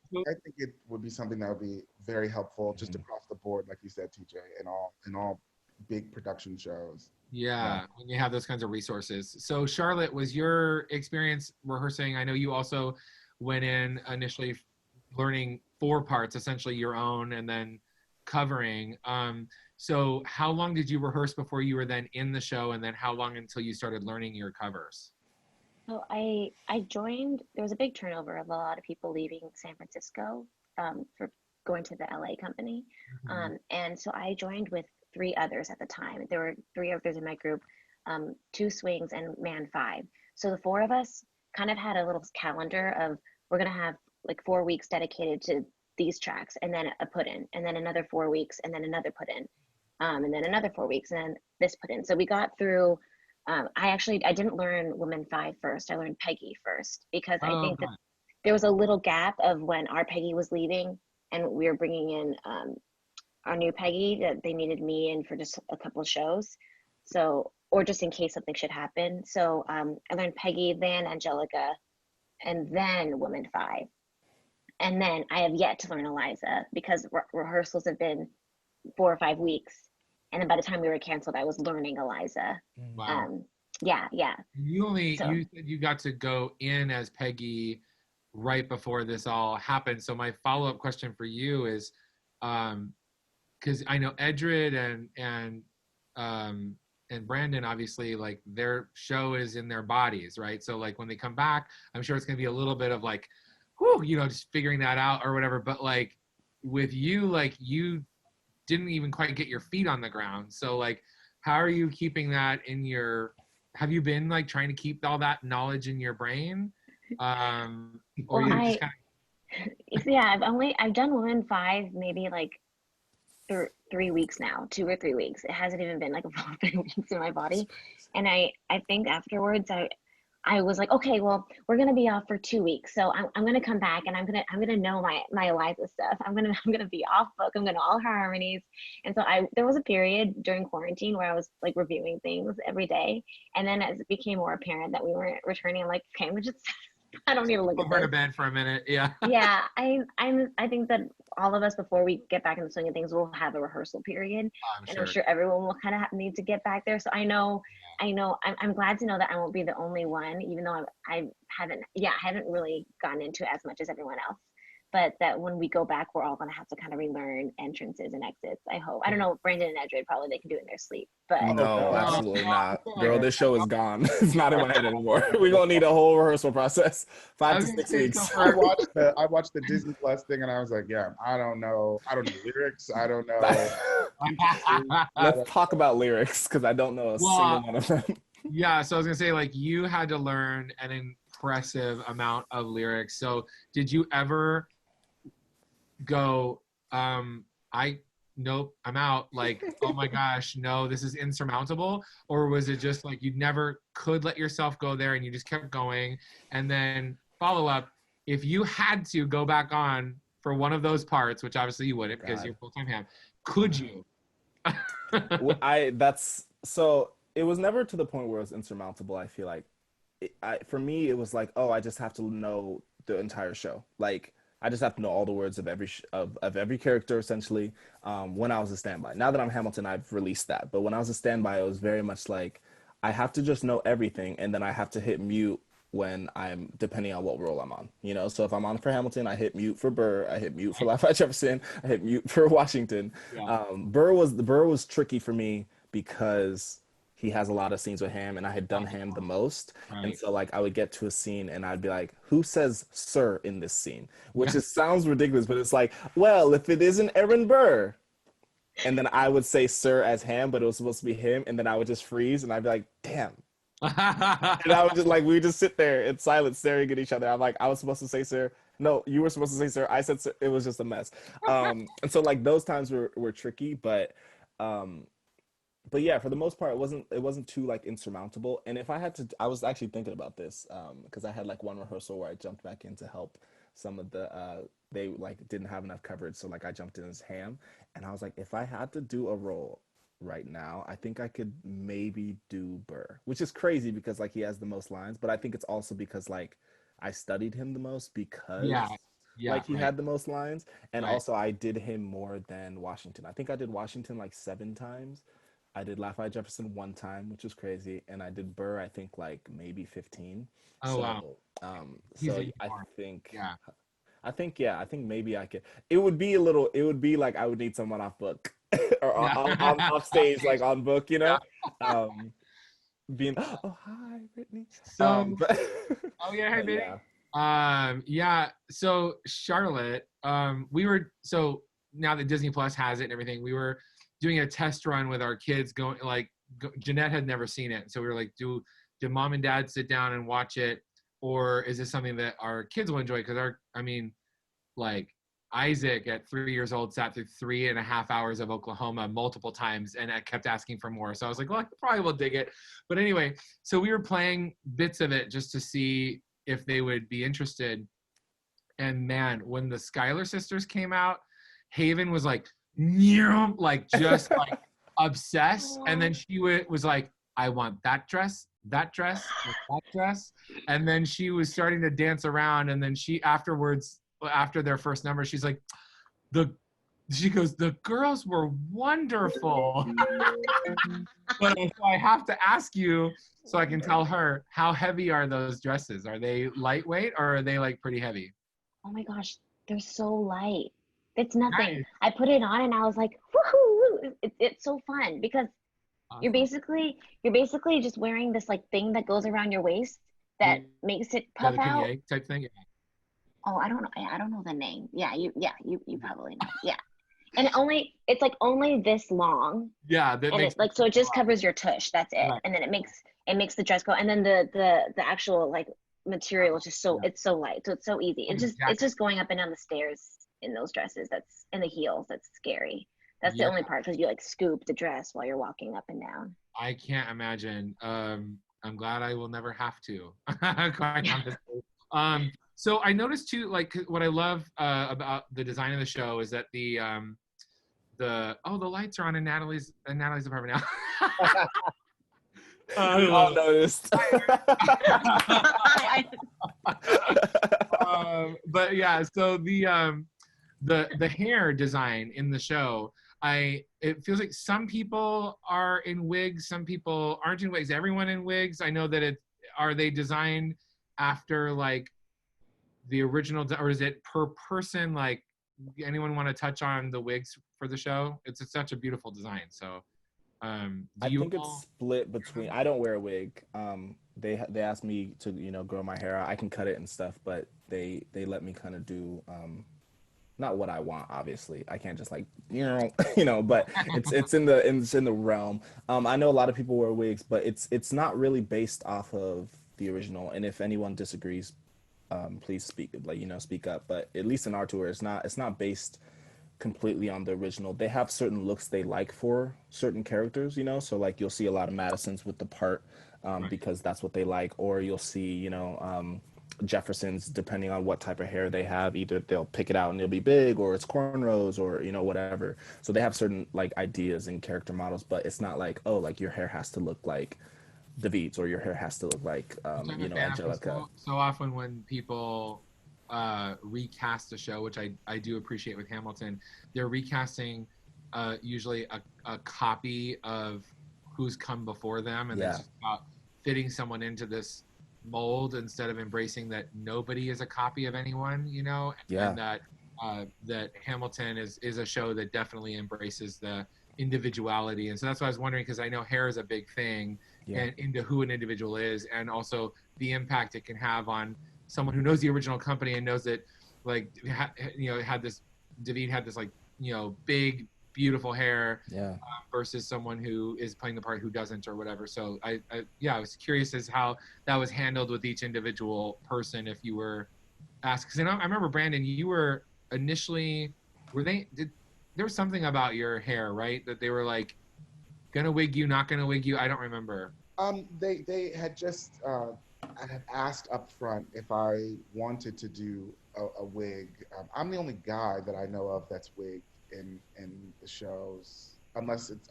think it would be something that would be very helpful just across the board, like you said, TJ, in all big production shows. Yeah, when you have those kinds of resources. So Charlotte, was your experience rehearsing? I know you also went in initially learning 4 parts, essentially your own, and then covering. So how long did you rehearse before you were then in the show, and then how long until you started learning your covers? So I joined. There was a big turnover of a lot of people leaving San Francisco for going to the LA company, and so I joined with 3 others at the time. There were 3 others in my group, 2 swings and man 5. So the 4 of us kind of had a little calendar of, we're gonna have like 4 weeks dedicated to these tracks, and then a put in, and then another 4 weeks, and then another put in, and then another 4 weeks, and then this put in. So we got through. I didn't learn Woman 5 first. I learned Peggy first, because I think that there was a little gap of when our Peggy was leaving and we were bringing in our new Peggy, that they needed me in for just a couple of shows. So, or just in case something should happen. So I learned Peggy, then Angelica, and then Woman 5. And then I have yet to learn Eliza, because rehearsals have been 4 or 5 weeks. And then by the time we were canceled, I was learning Eliza. Wow. Yeah. You said you got to go in as Peggy right before this all happened. So my follow-up question for you is, because I know Edred and Brandon, obviously, like, their show is in their bodies, right? So like when they come back, I'm sure it's gonna be a little bit of like, whew, just figuring that out or whatever. But like with you, like, you didn't even quite get your feet on the ground. So like, how are you keeping that in have you been like trying to keep all that knowledge in your brain? Or you just kind of. Yeah, I've done Woman 5 maybe like 3 weeks now, 2 or 3 weeks. It hasn't even been like a full 3 weeks in my body. And I think afterwards I was like, okay, well, we're gonna be off for 2 weeks, so I'm gonna come back, and I'm gonna know my Eliza stuff. I'm gonna be off book. I'm gonna know all her harmonies. And so there was a period during quarantine where I was like reviewing things every day, and then as it became more apparent that we weren't returning, I'm like, okay, I don't need to look at over to this. bed for a minute. Yeah. Yeah, I think that all of us, before we get back in the swing of things, we'll have a rehearsal period, I'm sure everyone will kind of need to get back there. So I know I'm glad to know that I won't be the only one, even though I haven't really gotten into it as much as everyone else. But that when we go back, we're all going to have to kind of relearn entrances and exits, I hope. I don't know, Brandon and Edred, probably they can do it in their sleep. But No, absolutely not. Girl, this show is gone. It's not in my head anymore. We're going to need a whole rehearsal process, 5 to 6 weeks. I watched the Disney Plus thing, and I was like, yeah, I don't know lyrics. I don't know. Let's talk about lyrics, because I don't know a single one of them. Yeah, so I was going to say, like, you had to learn an impressive amount of lyrics. So did you ever go, nope, I'm out, like, oh my gosh, no, this is insurmountable? Or was it just like you never could let yourself go there and you just kept going? And then follow up, if you had to go back on for one of those parts, which obviously you wouldn't because you're full-time ham, could you? So it was never to the point where it was insurmountable. I feel like for me, it was like, oh, I just have to know the entire show. Like, I just have to know all the words of every character, essentially, when I was a standby. Now that I'm Hamilton, I've released that. But when I was a standby, it was very much like, I have to just know everything, and then I have to hit mute when I'm, depending on what role I'm on. So if I'm on for Hamilton, I hit mute for Burr, I hit mute for Lafayette Jefferson, I hit mute for Washington. Yeah. Burr was tricky for me because he has a lot of scenes with Ham, and I had done Ham the most. Right. And so like I would get to a scene and I'd be like, who says sir in this scene? Which sounds ridiculous, but it's like, well, if it isn't Aaron Burr. And then I would say sir as Ham, but it was supposed to be him, and then I would just freeze and I'd be like, damn. And I would just like, we would just sit there in silence staring at each other. I'm like, I was supposed to say sir. No, you were supposed to say sir. I said sir. It was just a mess. And so like those times were tricky, um, but yeah, for the most part, it wasn't too like insurmountable. And if I had to, I was actually thinking about this because I had like one rehearsal where I jumped back in to help some of the they like didn't have enough coverage, so like I jumped in as Ham, and I was like, if I had to do a role right now, I think I could maybe do Burr, which is crazy because like he has the most lines, but I think it's also because like I studied him the most because Yeah, yeah, like he right, had the most lines, and right. also I did him more than Washington. I think I did Washington like 7 times. I did Lafayette Jefferson 1 time, which was crazy, and I did Burr I think like maybe 15. Oh So wow, he's so a I unicorn. think Yeah, yeah, I think maybe I could. It would be a little. It would be like I would need someone off book or yeah. off stage, like Offstage. on book, you Yeah. know. Um, being oh hi Brittany. So, But oh yeah, hey but baby. yeah, Yeah. So Charlotte, we were so now that Disney Plus has it and everything, we were doing a test run with our kids. Going like Jeanette had never seen it, so we were like, do mom and dad sit down and watch it, or is this something that our kids will enjoy? Because I mean, like Isaac at 3 years old sat through 3.5 hours of Oklahoma multiple times and I kept asking for more. So I was like, well, I probably will dig it. But anyway, so we were playing bits of it just to see if they would be interested. And man, when the Schuyler sisters came out, Haven was like, "Nyeh," like just like obsessed. And then she was like, I want that dress, and that dress. And then she was starting to dance around. And then she afterwards, after their first number, she's like, she goes, the girls were wonderful. But so I have to ask you so I can tell her, how heavy are those dresses? Are they lightweight or are they like pretty heavy? Oh my gosh, they're so light. It's nothing. Nice. I put it on and I was like, woohoo! It's so fun because Awesome. you're basically just wearing this like thing that goes around your waist that makes it Yeah, puff the out. Kanye type thing. Oh, I don't know. I don't know the name. You probably know. Yeah. And it's like only this long, Yeah, that and makes it like so it just covers your tush. That's it. right. And then it makes the dress go. And then the actual like material is just so Yeah. it's so light, so it's so easy. Like It's just going up and down the stairs in those dresses. That's in the heels. That's scary. That's the Yeah, only part because you like scoop the dress while you're walking up and down. I can't imagine. I'm glad I will never have to. Quite honestly. So I noticed too, like what I love about the design of the show is that the lights are on in Natalie's apartment now. we all noticed. But yeah, so the hair design in the show, it feels like some people are in wigs, some people aren't in wigs. Everyone in wigs. I know that are they designed after like the original, or is it per person? Like, anyone want to touch on the wigs for the show? It's such a beautiful design. So, I think it's split between. I don't wear a wig. They asked me to grow my hair out. I can cut it and stuff, but they let me kind of do not what I want. Obviously, I can't just like But it's in the realm. I know a lot of people wear wigs, but it's not really based off of the original. And if anyone disagrees, please speak up. But at least in our tour, it's not based completely on the original. They have certain looks they like for certain characters, so like you'll see a lot of Madisons with the part because that's what they like, or you'll see Jeffersons, depending on what type of hair they have, either they'll pick it out and it'll be big, or it's cornrows, or whatever. So they have certain like ideas and character models, but it's not like, oh, like your hair has to look like David's, or your hair has to look like Angelica. So often when people recast a show, which I do appreciate with Hamilton, they're recasting usually a copy of who's come before them, and it's just about fitting someone into this mold instead of embracing that nobody is a copy of anyone, and that Hamilton is a show that definitely embraces the individuality. And so that's why I was wondering, because I know hair is a big thing and into who an individual is, and also the impact it can have on someone who knows the original company and knows that, like, David had this like, big, beautiful hair, versus someone who is playing the part who doesn't, or whatever. So I was curious as how that was handled with each individual person, if you were ask, because I remember, Brandon, you were initially, there was something about your hair, right? That they were like, gonna wig you, not gonna wig you. I don't remember. They had just had asked up front if I wanted to do a wig. I'm the only guy that I know of that's wigged in the shows, unless it's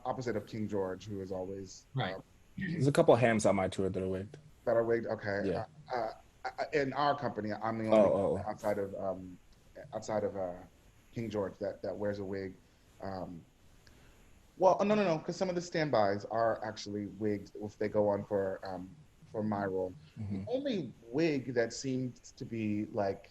opposite of King George, who is always Right. There's a couple of hams on my tour that are wigged. that are wigged. Okay. Yeah. In our company, I'm the only outside of King George that wears a wig. Well, no, because some of the standbys are actually wigged if they go on for my role. Mm-hmm. The only wig that seems to be like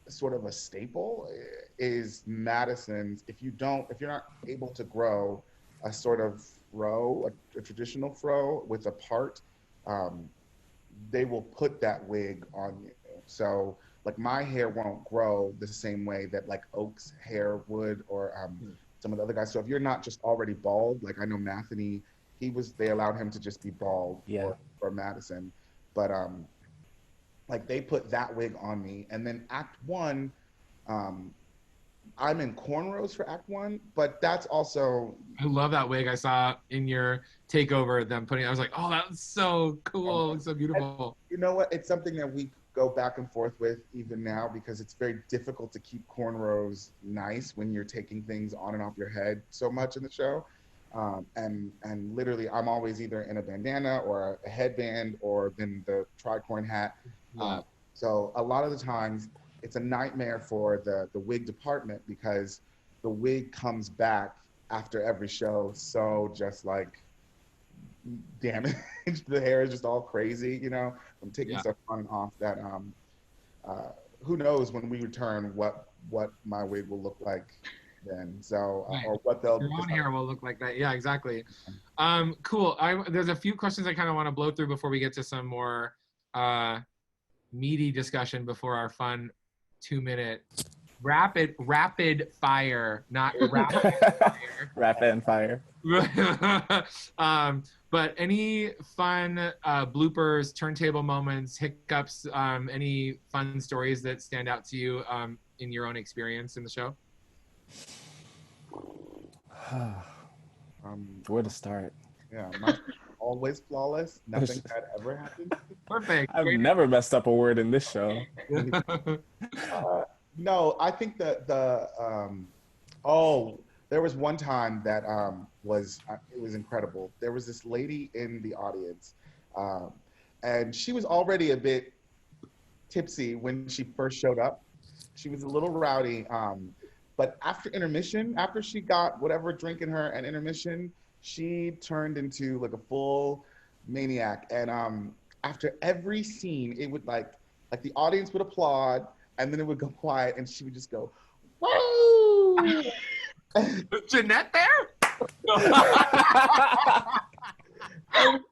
sort of a staple is Madison's. If you're not able to grow a sort of fro, a traditional fro with a part, they will put that wig on you. So like my hair won't grow the same way that like Oak's hair would, or some of the other guys. So if you're not just already bald, like I know Matheny, they allowed him to just be bald for Madison. But like they put that wig on me. And then Act 1, I'm in cornrows for Act 1, but that's also... I love that wig. I saw in your takeover them putting, I was like, oh, that's so cool. It's so beautiful. And you know what? It's something that we go back and forth with even now, because it's very difficult to keep cornrows nice when you're taking things on and off your head so much in the show. And literally I'm always either in a bandana or a headband or then the tricorn hat. So a lot of the times it's a nightmare for the wig department, because the wig comes back after every show so just like damaged. The hair is just all crazy, you know. I'm taking stuff on and off that who knows when we return what my wig will look like then. So or what they'll your own hair will look like that. Yeah, exactly. Cool. There's a few questions I kind of want to blow through before we get to some more meaty discussion before our fun 2-minute rapid fire, not rapid fire. Rapid fire. But any fun bloopers, turntable moments, hiccups, any fun stories that stand out to you in your own experience in the show? Where to start? Yeah, mine's always flawless. Nothing bad ever happened. Perfect. I've never messed up a word in this show. No, I think that there was one time that it was incredible. There was this lady in the audience, and she was already a bit tipsy when she first showed up. She was a little rowdy, but after intermission, after she got whatever drink in her and intermission, she turned into like a full maniac. And after every scene, it would like the audience would applaud, and then it would go quiet, and she would just go, "Woo!" Jeanette there?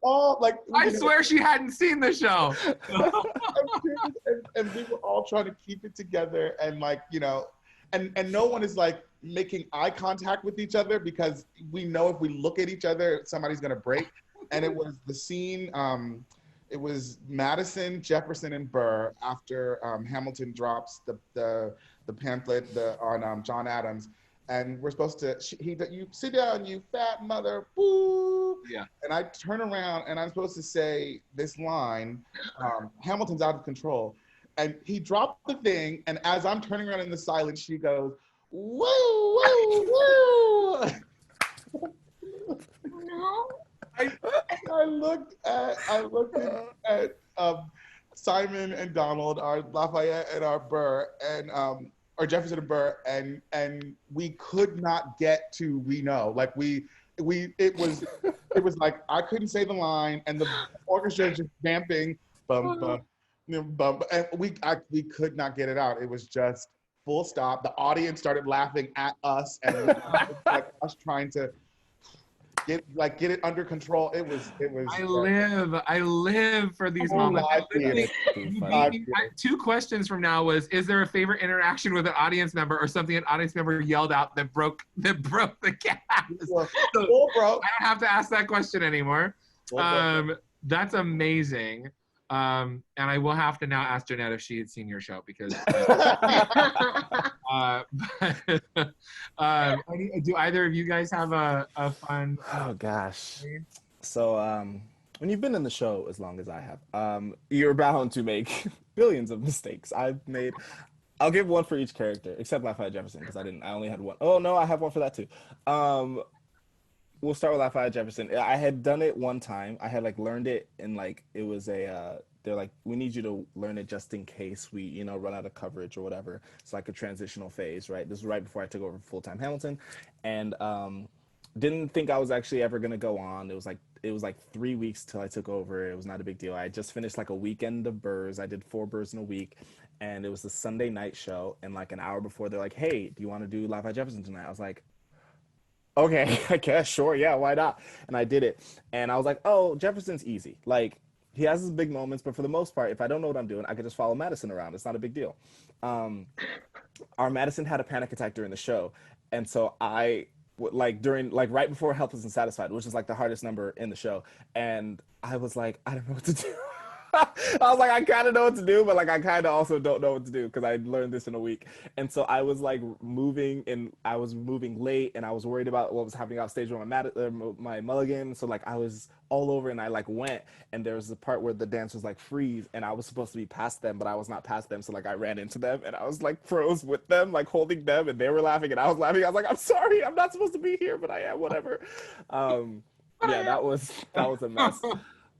All like I swear she hadn't seen the show. and we were all trying to keep it together, and like, you know, and no one is like making eye contact with each other, because we know if we look at each other, somebody's gonna break. And it was the scene, it was Madison, Jefferson, and Burr after Hamilton drops the pamphlet on John Adams. And we're supposed to, you sit down, you fat mother, boo. Yeah. And I turn around and I'm supposed to say this line, Hamilton's out of control. And he dropped the thing, and as I'm turning around in the silence, she goes, woo, woo, woo. No. I looked at Simon and Donald, our Lafayette and our Burr, and or Jefferson and Burr, and we could not get to we know. Like it was like I couldn't say the line, and the orchestra was just vamping, bum bum, bum, and we could not get it out. It was just full stop. The audience started laughing at us, and it was like us trying to get it under control. It was. I live for these moments. Two questions from now was: is there a favorite interaction with an audience member, or something an audience member yelled out that broke the cast? So I don't have to ask that question anymore. That's amazing. And I will have to now ask Jeanette if she had seen your show because. Do either of you guys have a fun? Oh gosh. So when you've been in the show as long as I have, you're bound to make billions of mistakes. I'll give one for each character, except Lafayette Jefferson, because I only had one. Oh no, I have one for that too. We'll start with Lafayette Jefferson. I had done it one time. I had like learned it and like it was they're like, we need you to learn it just in case we, you know, run out of coverage or whatever. It's like a transitional phase, right? This was right before I took over full-time Hamilton, and didn't think I was actually ever gonna go on. It was like 3 weeks till I took over. It was not a big deal. I just finished like a weekend of burrs. I did 4 burrs in a week, and it was the Sunday night show. And like an hour before, they're like, "Hey, do you want to do Lafayette Jefferson tonight?" I was like, "Okay, I guess, sure, yeah, why not?" And I did it, and I was like, "Oh, Jefferson's easy. Like, he has his big moments, but for the most part, if I don't know what I'm doing, I could just follow Madison around. It's not a big deal." Our Madison had a panic attack during the show, and so right before Helpless and Satisfied, which is like the hardest number in the show, and I was like, I don't know what to do. I was like, I kind of know what to do, but like I kind of also don't know what to do because I learned this in a week. And so I was like moving, and I was moving late, and I was worried about what was happening off stage with my mulligan. So like I was all over, and I like went, and there was a part where the dancers like freeze, and I was supposed to be past them, but I was not past them. So like I ran into them, and I was like froze with them, like holding them, and they were laughing, and I was laughing. I was like, I'm sorry, I'm not supposed to be here, but I am, whatever. Yeah, that was a mess.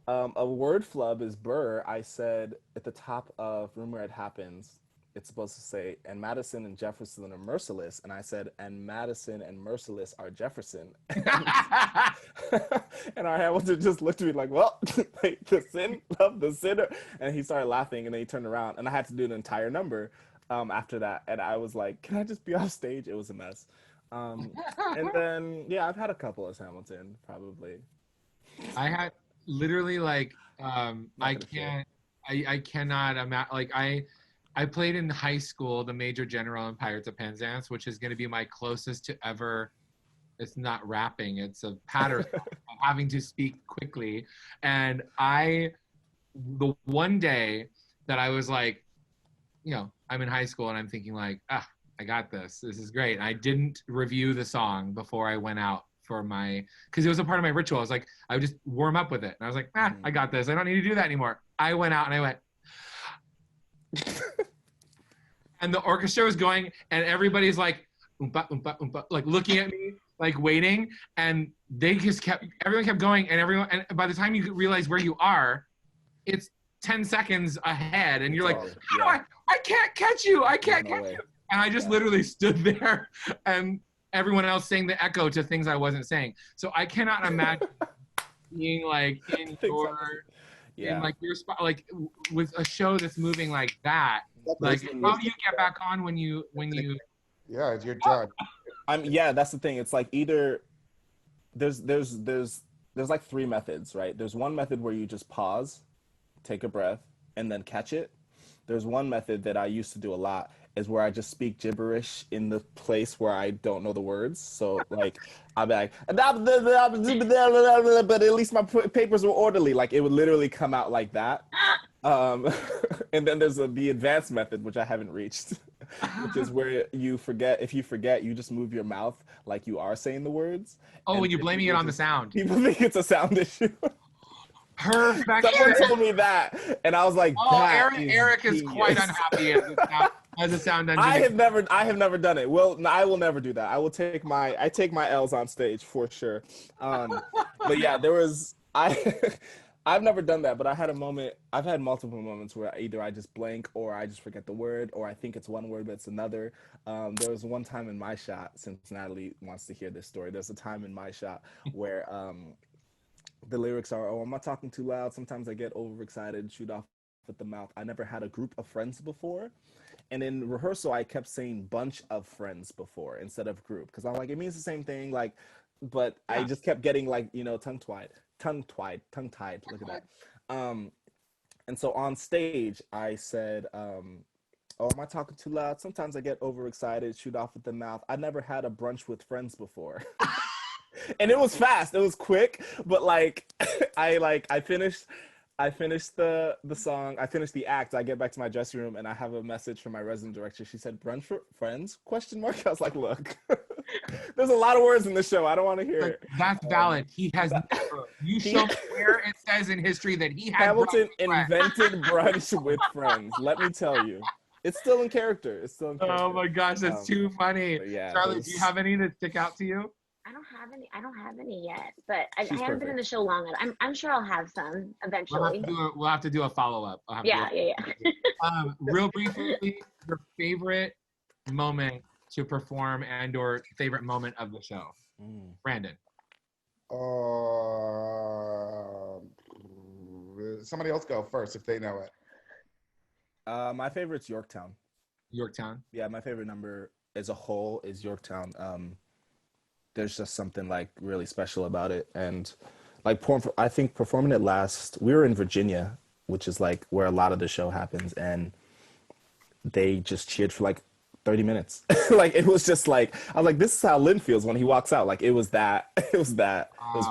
A word flub is burr. I said at the top of Room Where It Happens, it's supposed to say, "And Madison and Jefferson are merciless." And I said, "And Madison and merciless are Jefferson." And our Hamilton just looked at me like, "Well, like, the sin of the sinner." And he started laughing, and then he turned around, and I had to do an entire number after that. And I was like, "Can I just be off stage?" It was a mess. And then, yeah, I've had a couple as Hamilton, probably. I had literally like I cannot imagine, like I played in high school the Major General in Pirates of Penzance, which is going to be my closest to ever. It's not rapping, it's a pattern of having to speak quickly. And the one day that I was like, you know, I'm in high school and I'm thinking like, I got this. This is great. And I didn't review the song before I went out because it was a part of my ritual. I was like, I would just warm up with it. And I was like, I got this. I don't need to do that anymore. I went out and I went, and the orchestra was going, and everybody's like, oompa, oompa, oompa, like looking at me, like waiting. And everyone kept going, and by the time you realize where you are, it's 10 seconds ahead. And you're like, I can't catch you. I can't catch you. And I just literally stood there, and everyone else saying the echo to things I wasn't saying. So I cannot imagine being like in your spot, like with a show that's moving like that. Like, how do you get back on when you? Yeah, it's your job. That's the thing. It's like either there's like 3 methods, right? There's one method where you just pause, take a breath, and then catch it. There's one method that I used to do a lot, is where I just speak gibberish in the place where I don't know the words. So like, I'll be like, but at least my papers were orderly. Like it would literally come out like that. And then there's the advanced method, which I haven't reached, which is where you forget. If you forget, you just move your mouth like you are saying the words. Oh, and you're blaming it on the sound. People think it's a sound issue. Perfect. Someone told me that, and I was like, Eric is quite unhappy as a sound engineer. I have never done it. Well, I will never do that. I will take my L's on stage for sure. But yeah, I've never done that, but I've had multiple moments where either I just blank, or I just forget the word, or I think it's one word but it's another. There was one time in my shot, since Natalie wants to hear this story, there's a time in my shot where the lyrics are, "Oh, I'm not talking too loud. Sometimes I get overexcited, shoot off at the mouth. I never had a group of friends before." And in rehearsal, I kept saying bunch of friends before instead of group, because I'm like, it means the same thing. Like, but I just kept getting like, you know, tongue-tied. Look at that. And so on stage, I said, "Oh, am I talking too loud? Sometimes I get overexcited, shoot off at the mouth. I never had a brunch with friends before." And it was fast, it was quick, but like I finished I finished the song. I finished the act. I get back to my dressing room and I have a message from my resident director. She said, "Brunch for friends?" Question mark. I was like, "Look, there's a lot of words in the show. I don't want to hear it." That's valid. He has never. You show me where it says in history that he had. Hamilton brunch with friends. invented brunch with friends. Let me tell you, it's still in character. It's still in character. Oh my gosh, that's too funny. Yeah, Charlotte, do you have any that stick out to you? I don't have any yet, but I haven't perfect. been in the show long enough. I'm sure I'll have some eventually. We'll have to do a follow-up. Yeah. Real briefly, your favorite moment to perform and or favorite moment of the show. Brandon. Somebody else go first if they know it. My favorite's Yorktown. Yorktown. Yeah, my favorite number as a whole is Yorktown. There's just something like really special about it, and like I think performing it last, we were in Virginia, which is like where a lot of the show happens, and they just cheered for like 30 minutes. Like it was just like, I was like, this is how Lynn feels when he walks out. Like it was that. It was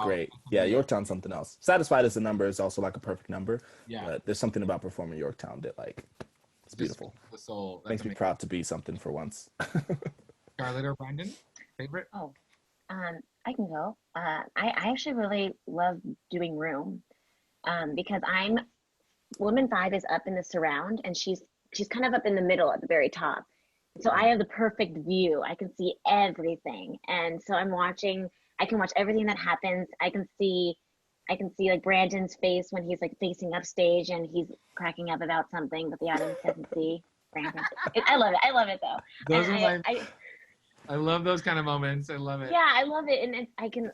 great. Yeah, Yorktown's something else. Satisfied as a number is also like a perfect number. Yeah, but there's something about performing Yorktown that like it's beautiful. The soul makes me proud to be something for once. Scarlett or Brandon, favorite? I can go. I actually really love doing Room, because Woman 5 is up in the surround, and she's kind of up in the middle at the very top. So I have the perfect view. I can see everything, and so I can watch everything that happens. I can see like Brandon's face when he's like facing upstage and he's cracking up about something, but the audience doesn't see Brandon. I love it. I love it though. Those are I love those kind of moments. I love it. Yeah, I love it, and I can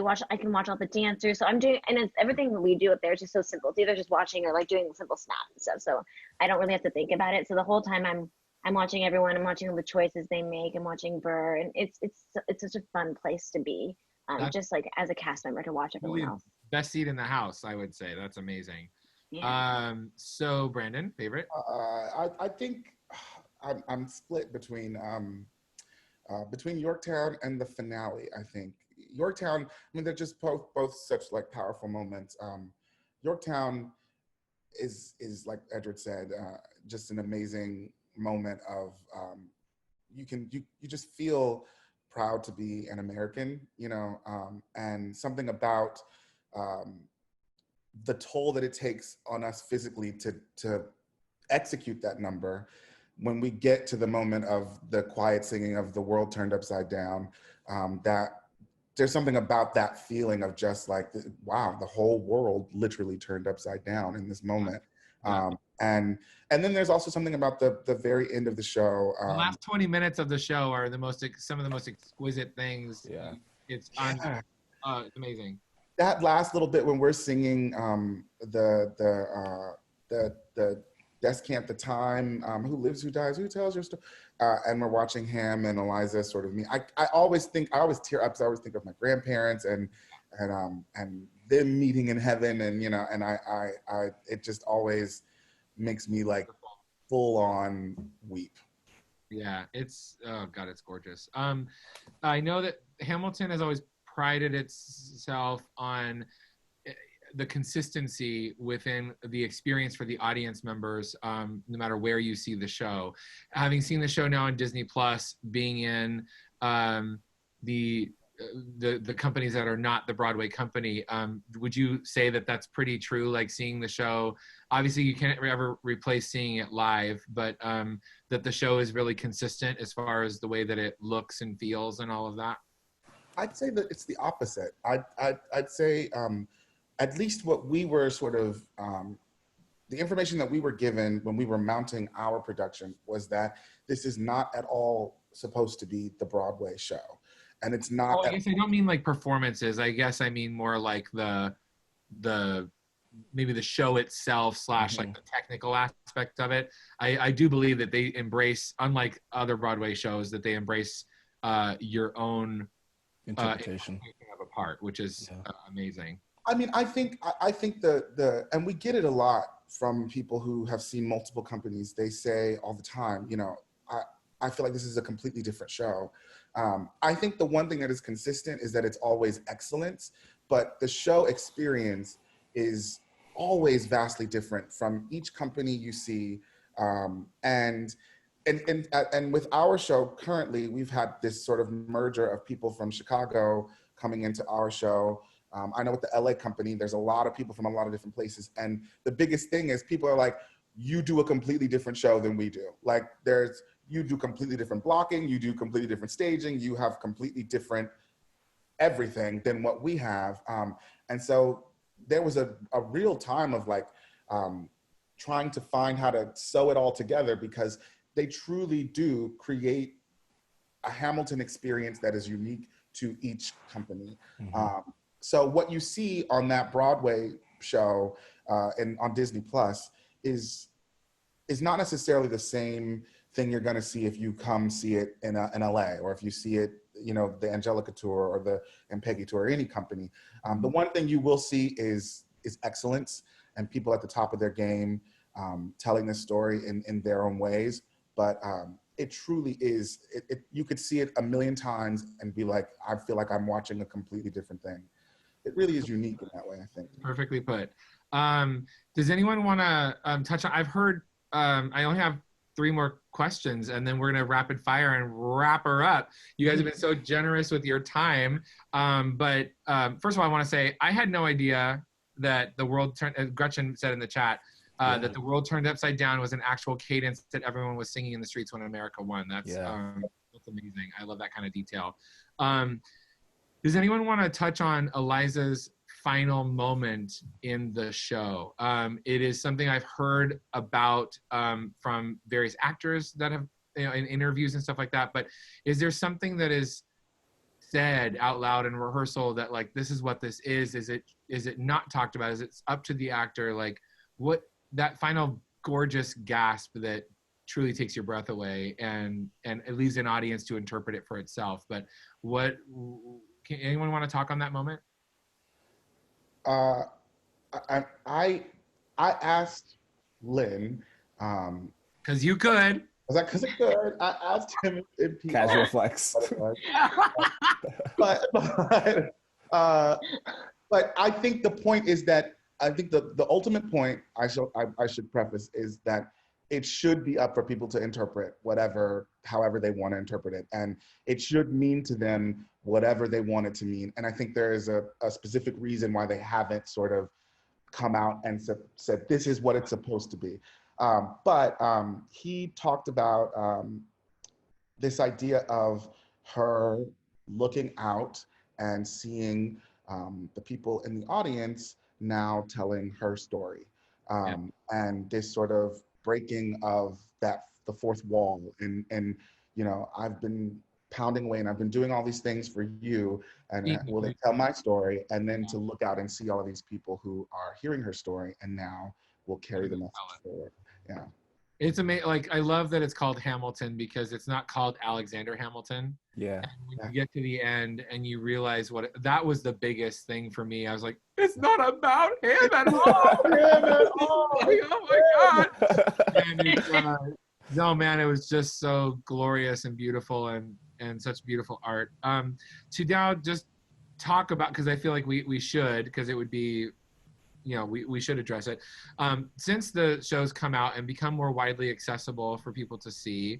watch all the dancers. So I'm doing, and it's everything that we do up there is just so simple. It's either just watching or like doing simple snaps and stuff. So I don't really have to think about it. So the whole time I'm watching everyone. I'm watching the choices they make. I'm watching Burr, and it's such a fun place to be. Just like as a cast member to watch everyone else. Best seat in the house, I would say. That's amazing. Yeah. So Brandon, favorite? I think I'm split between Yorktown and the finale. I think Yorktown, I mean, they're just both such like powerful moments. Yorktown is like Edward said, just an amazing moment of you just feel proud to be an American, and something about the toll that it takes on us physically to execute that number. When we get to the moment of the quiet singing of "The World Turned Upside Down," that there's something about that feeling of just like, wow, the whole world literally turned upside down in this moment. And then there's also something about the very end of the show. The last 20 minutes of the show are some of the most exquisite things. Yeah, it's amazing. That last little bit when we're singing the Descant the Time, Who Lives, Who Dies, Who Tells Your Story, and we're watching Ham and Eliza sort of me. I always tear up because I always think of my grandparents and them meeting in heaven, and and I it just always makes me like full on weep. Yeah, it's it's gorgeous. I know that Hamilton has always prided itself on the consistency within the experience for the audience members, no matter where you see the show. Having seen the show now on Disney Plus, being in the companies that are not the Broadway company, would you say that that's pretty true? Like seeing the show, obviously you can't ever replace seeing it live, but that the show is really consistent as far as the way that it looks and feels and all of that? I'd say that it's the opposite. I'd say at least what we were sort of, the information that we were given when we were mounting our production was that this is not at all supposed to be the Broadway show. And it's not. I guess I don't mean like performances. I guess I mean more like the maybe the show itself / like the technical aspect of it. I do believe that they embrace, unlike other Broadway shows, that they embrace your own interpretation of a part, which is amazing. I mean, I think the and we get it a lot from people who have seen multiple companies. They say all the time, I feel like this is a completely different show. I think the one thing that is consistent is that it's always excellence, but the show experience is always vastly different from each company you see. And with our show currently, we've had this sort of merger of people from Chicago coming into our show. I know with the LA company, there's a lot of people from a lot of different places. And the biggest thing is people are like, you do a completely different show than we do. Like you do completely different blocking, you do completely different staging, you have completely different everything than what we have. And so there was a real time of like trying to find how to sew it all together, because they truly do create a Hamilton experience that is unique to each company. Mm-hmm. So what you see on that Broadway show and on Disney Plus is not necessarily the same thing you're going to see if you come see it in LA, or if you see it, you know, the Angelica tour or the Peggy tour or any company. The one thing you will see is excellence and people at the top of their game telling this story in their own ways. But it truly is, you could see it a million times and be like, I feel like I'm watching a completely different thing. It really is unique in that way, I think. Perfectly put. Does anyone want to touch on, I've heard, I only have 3 more questions and then we're going to rapid fire and wrap her up. You guys have been so generous with your time. But first of all, I want to say, I had no idea that the world turned, as Gretchen said in the chat, that the world turned upside down was an actual cadence that everyone was singing in the streets when America won. That's amazing. I love that kind of detail. Does anyone want to touch on Eliza's final moment in the show? It is something I've heard about from various actors that have, you know, in interviews and stuff like that. But is there something that is said out loud in rehearsal that like, this is what this is? Is it not talked about? Is it up to the actor? Like what that final gorgeous gasp that truly takes your breath away and it leaves an audience to interpret it for itself. But what, can anyone want to talk on that moment? I asked Lynn. Because you could. Was that because I could? I asked him if he Casual flex. But I think the point is that I think the ultimate point I should preface is that it should be up for people to interpret however they want to interpret it, and it should mean to them whatever they want it to mean. And I think there is a specific reason why they haven't sort of come out and said this is what it's supposed to be. But he talked about this idea of her looking out and seeing the people in the audience now telling her story, and this sort of breaking of the fourth wall. And you know, I've been pounding away and I've been doing all these things for you, and will they tell my story? And then to look out and see all of these people who are hearing her story and now will carry the message forward. Yeah. It's amazing. Like, I love that it's called Hamilton because it's not called Alexander Hamilton. Yeah. And when you get to the end and you realize that was the biggest thing for me. I was like, it's not about him at all. Like, oh my God. And no, man, it was just so glorious and beautiful and such beautiful art. To now just talk about, because I feel like we should, because it would be, you know, we should address it. Since the show's come out and become more widely accessible for people to see,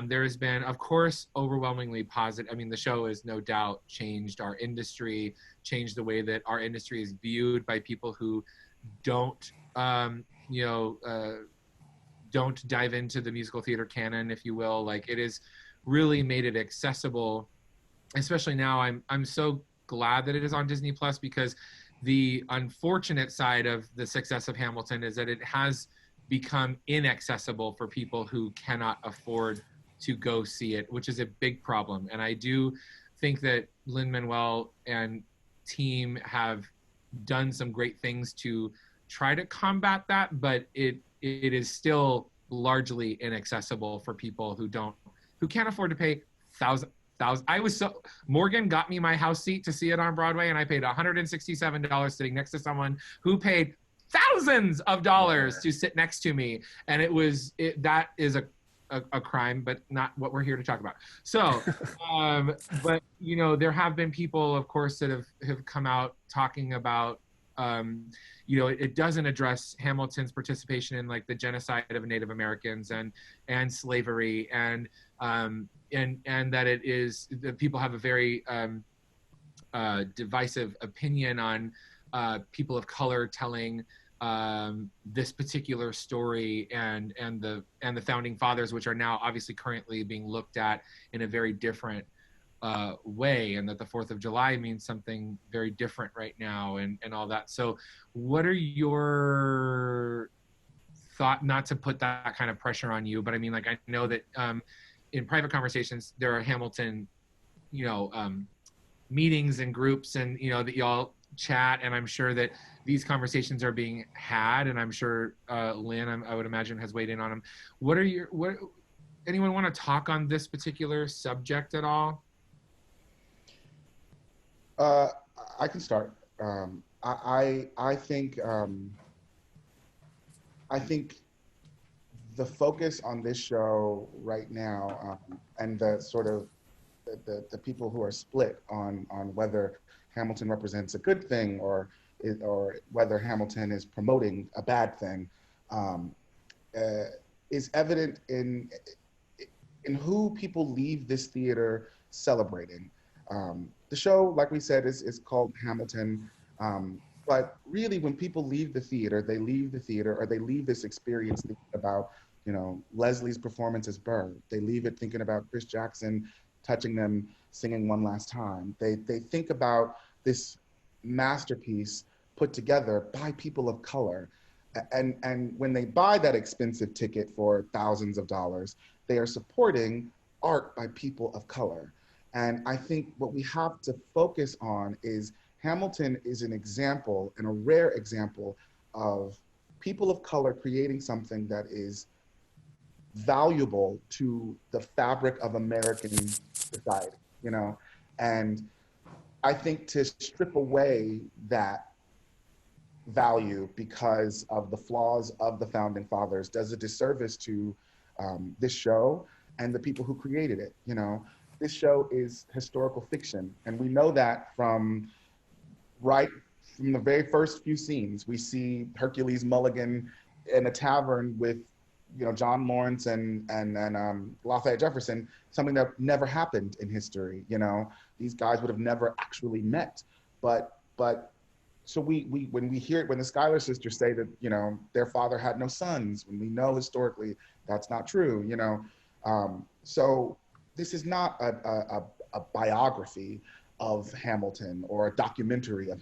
there has been, of course, overwhelmingly positive. I mean, the show has no doubt changed our industry, changed the way that our industry is viewed by people who don't, don't dive into the musical theater canon, if you will. Like, it has really made it accessible, especially now. I'm so glad that it is on Disney Plus, because the unfortunate side of the success of Hamilton is that it has become inaccessible for people who cannot afford to go see it, which is a big problem. And I do think that Lin-Manuel and team have done some great things to try to combat that, but it is still largely inaccessible for people who can't afford to pay thousands. Morgan got me my house seat to see it on Broadway, and I paid $167 sitting next to someone who paid thousands of dollars to sit next to me. And that is a crime, but not what we're here to talk about. So, but you know, there have been people, of course, that have come out talking about you know, it doesn't address Hamilton's participation in like the genocide of Native Americans and slavery, and that it is that people have a very divisive opinion on people of color telling this particular story, and the founding fathers, which are now obviously currently being looked at in a very different way, and that the 4th of July means something very different right now, and all that. So what are your thought, not to put that kind of pressure on you, but I mean, like, I know that in private conversations there are Hamilton, you know, meetings and groups, and you know, that y'all chat, and I'm sure that these conversations are being had, and I'm sure Lynn, I would imagine, has weighed in on them. What anyone want to talk on this particular subject at all? I can start. I think the focus on this show right now, and the sort of the people who are split on whether Hamilton represents a good thing or whether Hamilton is promoting a bad thing, is evident in who people leave this theater celebrating. The show, like we said, is called Hamilton, but really when people leave the theater, or they leave this experience thinking about, you know, Leslie's performance as Burr. They leave it thinking about Chris Jackson touching them, singing One Last Time. They think about this masterpiece put together by people of color. And when they buy that expensive ticket for thousands of dollars, they are supporting art by people of color. And I think what we have to focus on is Hamilton is an example, and a rare example, of people of color creating something that is valuable to the fabric of American society, you know? And I think to strip away that value because of the flaws of the founding fathers does a disservice to this show and the people who created it, you know? This show is historical fiction, and we know that from the very first few scenes. We see Hercules Mulligan in a tavern with, you know, John Lawrence and Lafayette Jefferson, something that never happened in history. You know, these guys would have never actually met. But so when we hear it, when the Schuyler sisters say that, you know, their father had no sons, when we know historically that's not true, you know. So this is not a biography of Hamilton or a documentary of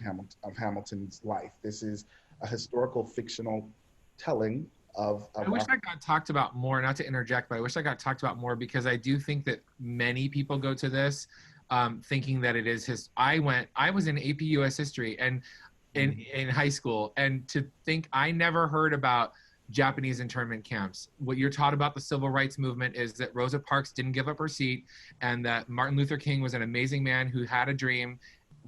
Hamilton's life. This is a historical fictional telling of I wish that got talked about more, not to interject, but I wish that got talked about more, because I do think that many people go to this thinking that it is his. I was in AP US history and in high school, and to think I never heard about Japanese internment camps. What you're taught about the civil rights movement is that Rosa Parks didn't give up her seat, and that Martin Luther King was an amazing man who had a dream,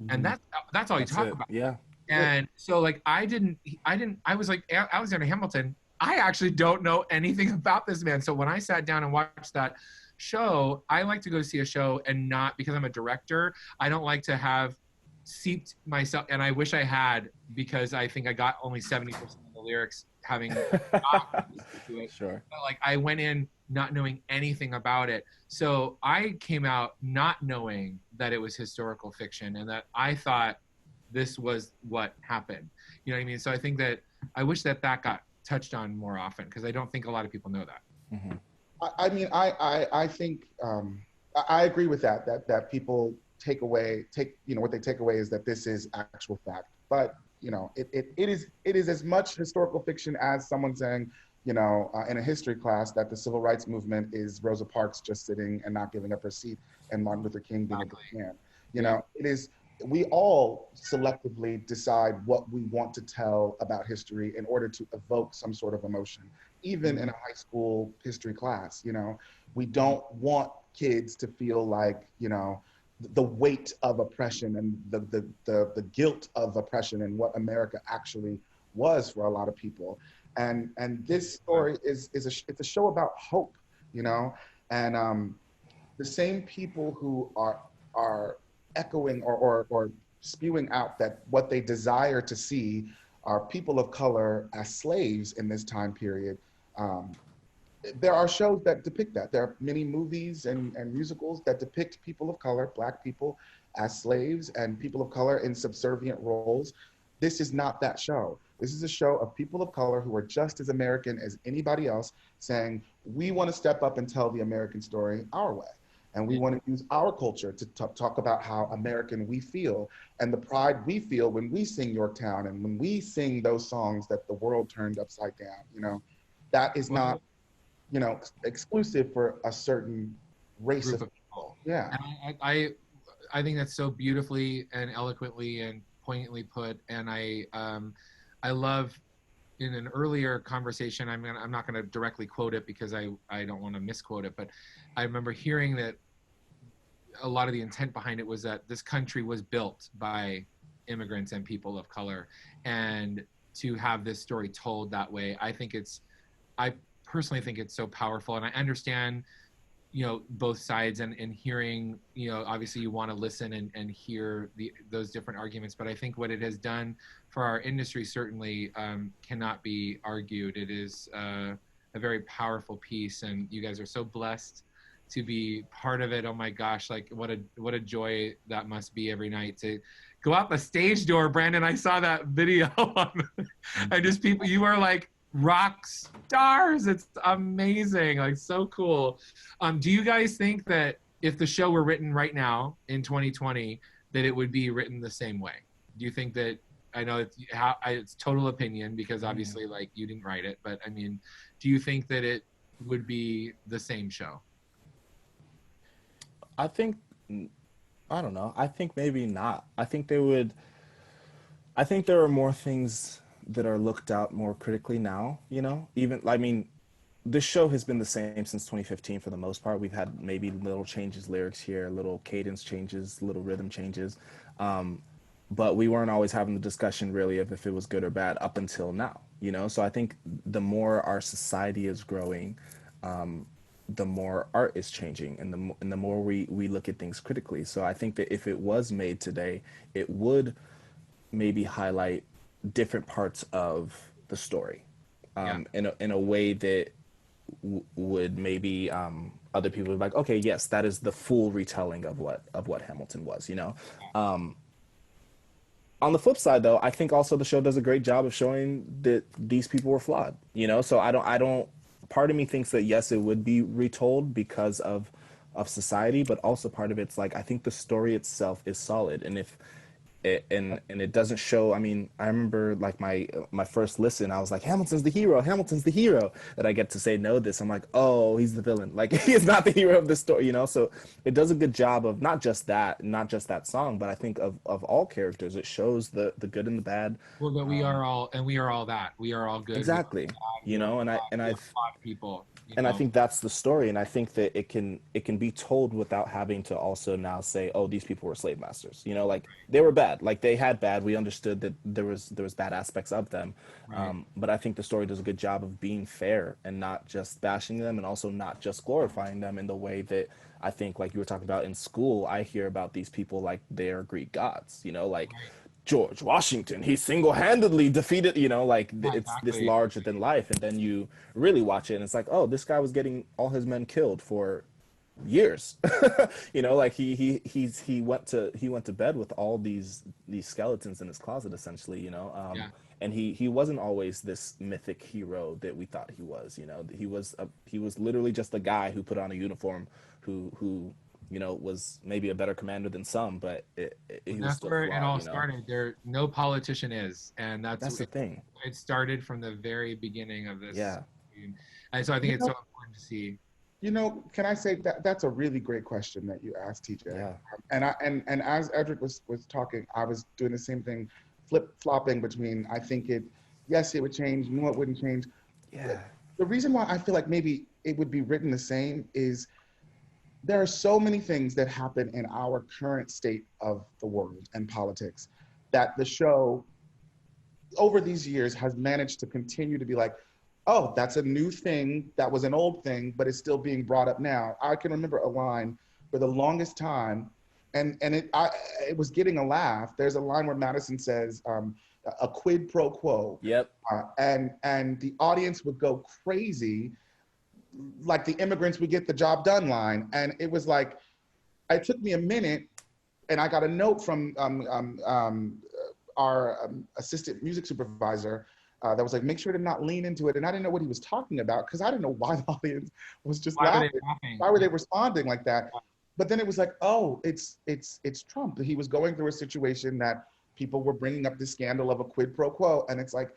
and that's all you talk about. Yeah. And so, like, I was like, Alexander Hamilton, I actually don't know anything about this man. So when I sat down and watched that show, I like to go see a show, and not because I'm a director, I don't like to have seeped myself, and I wish I had, because I think I got only 70% of the lyrics, having not to it. Sure. But like, I went in not knowing anything about it, so I came out not knowing that it was historical fiction, and that I thought this was what happened. You know what I mean? So I think that I wish that got touched on more often, because I don't think a lot of people know that. Mm-hmm. I mean, I think I agree with that people take away, you know, what they take away is that this is actual fact. But you know, it is as much historical fiction as someone saying, you know, in a history class, that the civil rights movement is Rosa Parks just sitting and not giving up her seat, and Martin Luther King being a good man. You know, it is. We all selectively decide what we want to tell about history in order to evoke some sort of emotion. Even in a high school history class, you know, we don't want kids to feel like, you know, the weight of oppression and the guilt of oppression and what America actually was for a lot of people. And this story it's a show about hope, you know, and the same people who are echoing or spewing out that what they desire to see are people of color as slaves in this time period. There are shows that depict that. There are many movies and musicals that depict people of color, Black people, as slaves and people of color in subservient roles. This is not that show. This is a show of people of color who are just as American as anybody else, saying, we want to step up and tell the American story our way. And we want to use our culture to talk about how American we feel and the pride we feel when we sing Yorktown and when we sing those songs that the world turned upside down. You know, that is not, you know, exclusive for a certain race of people. Yeah. And I think that's so beautifully and eloquently and poignantly put. And I love, in an earlier conversation, I'm not going to directly quote it because I don't want to misquote it, but I remember hearing that a lot of the intent behind it was that this country was built by immigrants and people of color, and to have this story told that way, I personally think it's so powerful. And I understand, you know, both sides, and hearing, you know, obviously you want to listen and hear those different arguments, but I think what it has done for our industry certainly cannot be argued. It is a very powerful piece, and you guys are so blessed to be part of it. Oh my gosh, like what a joy that must be every night to go out the stage door. Brandon, I saw that video. And just people, you are like rock stars. It's amazing, like so cool. Do you guys think that if the show were written right now in 2020, that it would be written the same way? Do you think that, I know it's total opinion because obviously like you didn't write it, but I mean, do you think that it would be the same show? I think, I don't know. I think maybe not. I think they would, I think there are more things that are looked at more critically now, you know? Even, I mean, this show has been the same since 2015 for the most part. We've had maybe little changes, lyrics here, little cadence changes, little rhythm changes. But we weren't always having the discussion really of if it was good or bad up until now, you know? So I think the more our society is growing, the more art is changing, and the more we look at things critically. So I think that if it was made today, it would maybe highlight different parts of the story in a way that would maybe other people would be like, okay, yes, that is the full retelling of what Hamilton was, you know? On the flip side, though, I think also the show does a great job of showing that these people were flawed, you know? So I don't, part of me thinks that yes, it would be retold because of society, but also part of it's like, I think the story itself is solid. And if it, and it doesn't show, I mean, I remember like my first listen, I was like, Hamilton's the hero, that I get to say no this. I'm like, oh, he's the villain. Like, he is not the hero of the story, you know? So it does a good job of not just that song, but I think of all characters. It shows the good and the bad. Well, that we are all that. We are all good. Exactly. You know, and I've people. And I think that's the story, and I think that it can be told without having to also now say, oh, these people were slave masters. You know, like they were bad, like they had bad. We understood that there was bad aspects of them, right. But I think the story does a good job of being fair and not just bashing them, and also not just glorifying them in the way that I think, like you were talking about in school. I hear about these people like they are Greek gods. You know, like. Right. George Washington, he single-handedly defeated, you know, like it's this larger than life. And then you really watch it and it's like, oh, this guy was getting all his men killed for years. You know, like he went to bed with all these skeletons in his closet, essentially, you know. And he wasn't always this mythic hero that we thought he was, you know. He was literally just a guy who put on a uniform who you know, was maybe a better commander than some, but that's where it all started. There, no politician is, and that's the thing. It started from the very beginning of this. Yeah. And so I think it's so important to see. You know, can I say that's a really great question that you asked, TJ. Yeah. And as Edric was talking, I was doing the same thing, flip-flopping between I think it would change, no, it wouldn't change. Yeah. The reason why I feel like maybe it would be written the same is there are so many things that happen in our current state of the world and politics that the show over these years has managed to continue to be like, oh, that's a new thing, that was an old thing, but it's still being brought up now. I can remember a line for the longest time, it was getting a laugh. There's a line where Madison says, a quid pro quo. Yep. And the audience would go crazy, like the immigrants would get the job done line. And it was like, it took me a minute, and I got a note from our assistant music supervisor that was like, make sure to not lean into it. And I didn't know what he was talking about, because I didn't know why the audience was just laughing. Why were they responding like that? But then it was like, oh, it's Trump. He was going through a situation that people were bringing up the scandal of a quid pro quo. And it's like,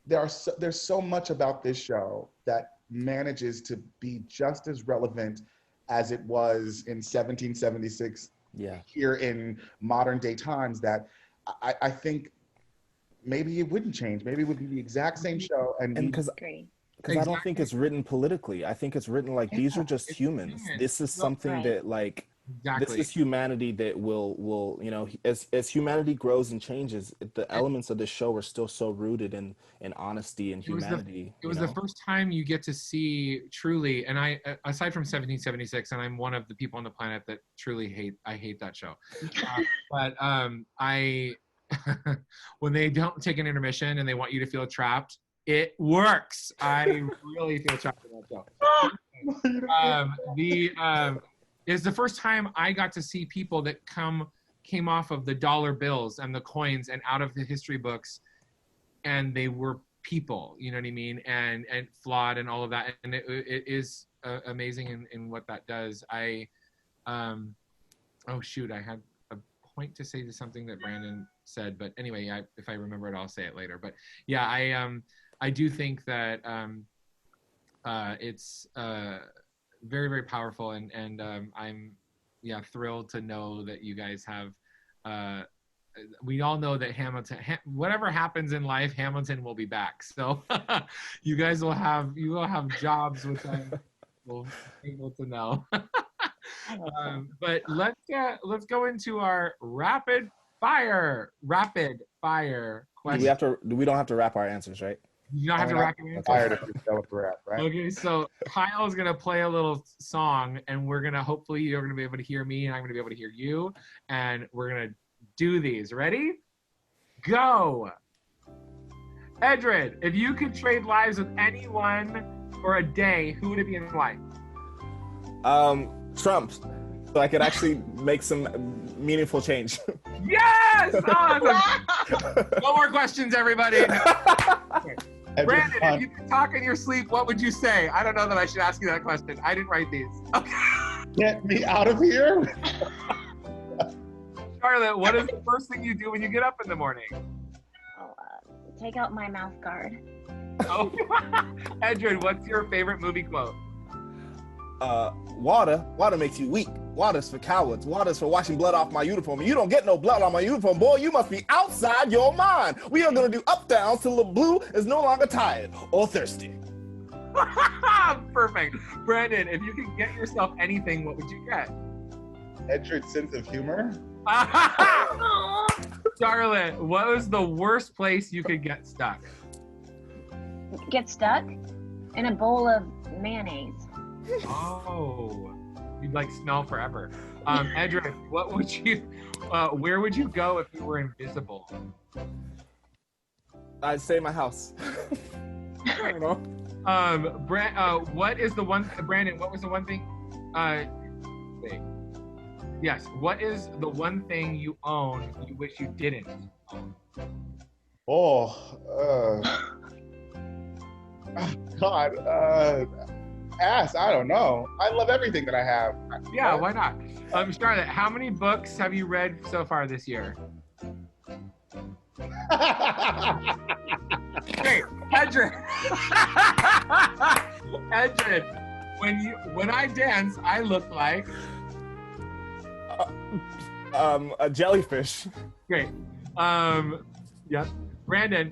there's so much about this show that manages to be just as relevant as it was in 1776 here in modern day times, that I think maybe it wouldn't change. Maybe it would be the exact same show. And because I don't think it's written politically. I think it's written like, these are just humans. This is something that like, this is humanity that will, you know, as humanity grows and changes, the elements of this show are still so rooted in honesty and humanity. It was the first time you get to see truly, and I, aside from 1776, and I'm one of the people on the planet that truly hate that show. But when they don't take an intermission and they want you to feel trapped, it works. I really feel trapped in that show. It's the first time I got to see people that came off of the dollar bills and the coins and out of the history books, and they were people, you know what I mean, and flawed and all of that, and it is amazing in what that does. Oh shoot, I had a point to say to something that Brandon said, but anyway, if I remember it, I'll say it later. But yeah, I do think that it's very, very powerful, and I'm thrilled to know that you guys have. We all know that Hamilton, whatever happens in life, Hamilton will be back. So you guys will have jobs, which I'm able to know. But let's go into our rapid fire question. We don't have to wrap our answers, right? You don't have to wrap your answers. Right? Okay, so Kyle is gonna play a little song, and hopefully you're gonna be able to hear me, and I'm gonna be able to hear you, and we're gonna do these. Ready? Go. Edred, if you could trade lives with anyone for a day, who would it be and why? Trump, so I could actually make some meaningful change. Yes! No more questions, everybody. Okay. Brandon, if you could talk in your sleep, what would you say? I don't know that I should ask you that question. I didn't write these. Okay. Get me out of here. Charlotte, what is the first thing you do when you get up in the morning? Take out my mouth guard. Oh, Edred, what's your favorite movie quote? Water makes you weak. Water's for cowards. Water's for washing blood off my uniform. And you don't get no blood on my uniform, boy. You must be outside your mind. We are going to do up down till the blue is no longer tired or thirsty. Perfect. Brandon, if you could get yourself anything, what would you get? Edred's sense of humor. Charlotte, what was the worst place you could get stuck? Get stuck in a bowl of mayonnaise. Oh, you'd like smell forever. Edred, where would you go if you were invisible? I'd stay in my house. I don't know. Brandon, what was the one thing? Wait. Yes, what is the one thing you own you wish you didn't own? God, ass, I don't know. I love everything that I have. Yeah, why not? Charlotte, how many books have you read so far this year? Hey, Edred. Edred, when I dance, I look like a jellyfish. Great. Yep. Brandon,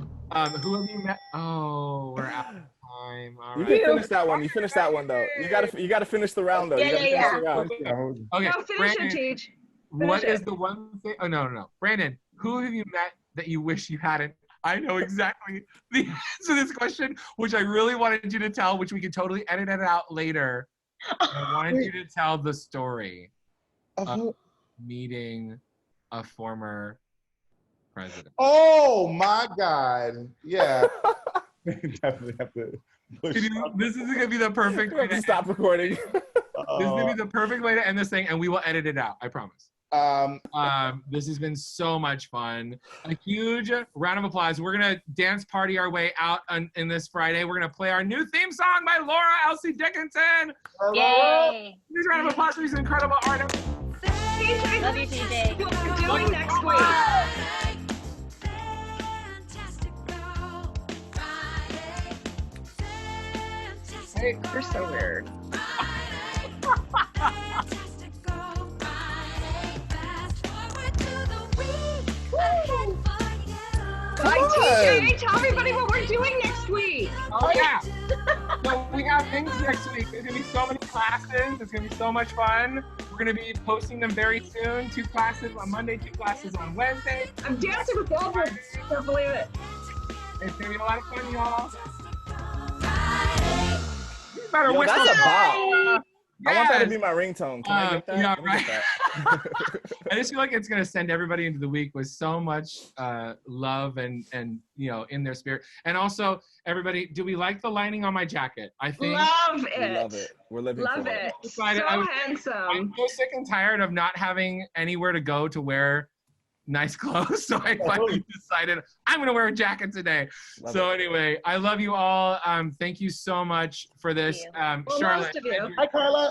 who have you met? Oh, we're out of time. All right. You can finish that one. You finish that one though. You gotta finish the round though. Yeah. Okay. No, finish Brandon, it, Teach. What is the one thing? Oh no. Brandon, who have you met that you wish you hadn't? I know exactly the answer to this question, which I really wanted you to tell, which we can totally edit it out later. I wanted you to tell the story. meeting a former president. Oh my God. Yeah. Definitely have to push This is gonna be the perfect We way have to to stop recording. This is gonna be the perfect way to end this thing, and we will edit it out. I promise. This has been so much fun. A huge round of applause. We're gonna dance party our way out in this Friday. We're gonna play our new theme song by Laura Elsie Dickinson. Yay! Huge round of applause for these incredible artists. TJ, Love you, TJ. what we're doing next week. Hey, You're so weird. Bye, TJ. Tell everybody what we're doing next week. oh yeah. So we have things next week. There's gonna be so many classes. It's gonna be so much fun. We're gonna be posting them very soon. 2 classes on Monday, 2 classes on Wednesday. I'm dancing with Baldwin. Can't believe it. It's gonna be a lot of fun, y'all. You better Yo, whistle. that's a bop. I want that to Yes. be my ringtone. Can I get that? Yeah, Let me get that. I just feel like it's gonna send everybody into the week with so much love and in their spirit. And also, everybody, do we like the lining on my jacket? I think Love We it. love it. We're living Love for it. it. So I'm handsome. so sick and tired of not having anywhere to go to wear nice clothes. So I finally decided I'm gonna wear a jacket today. Love So it. anyway, I love you all. Thank you so much for this. Well, Charlotte, most of you. Hi, Carla.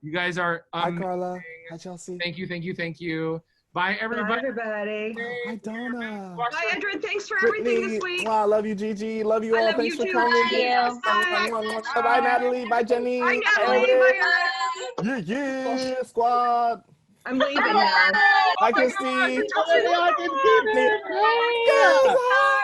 you guys are Hi, amazing. Carla. Hi, Chelsea. Thank you. Bye, Bye, everybody. everybody. Hi, Donna. Bye, Edred. Thanks for everything this Brittany. week. Wow, I love you, Gigi. Love you I all. love Thanks you for too. coming. Thank Bye. Bye, Natalie. Bye, Jenny. Bye, Natalie. Eric. Bye, Eric. Yeah, squad. I'm leaving now. Bye, my God, Christy. Chelsea, I can keep it. Yes. Bye.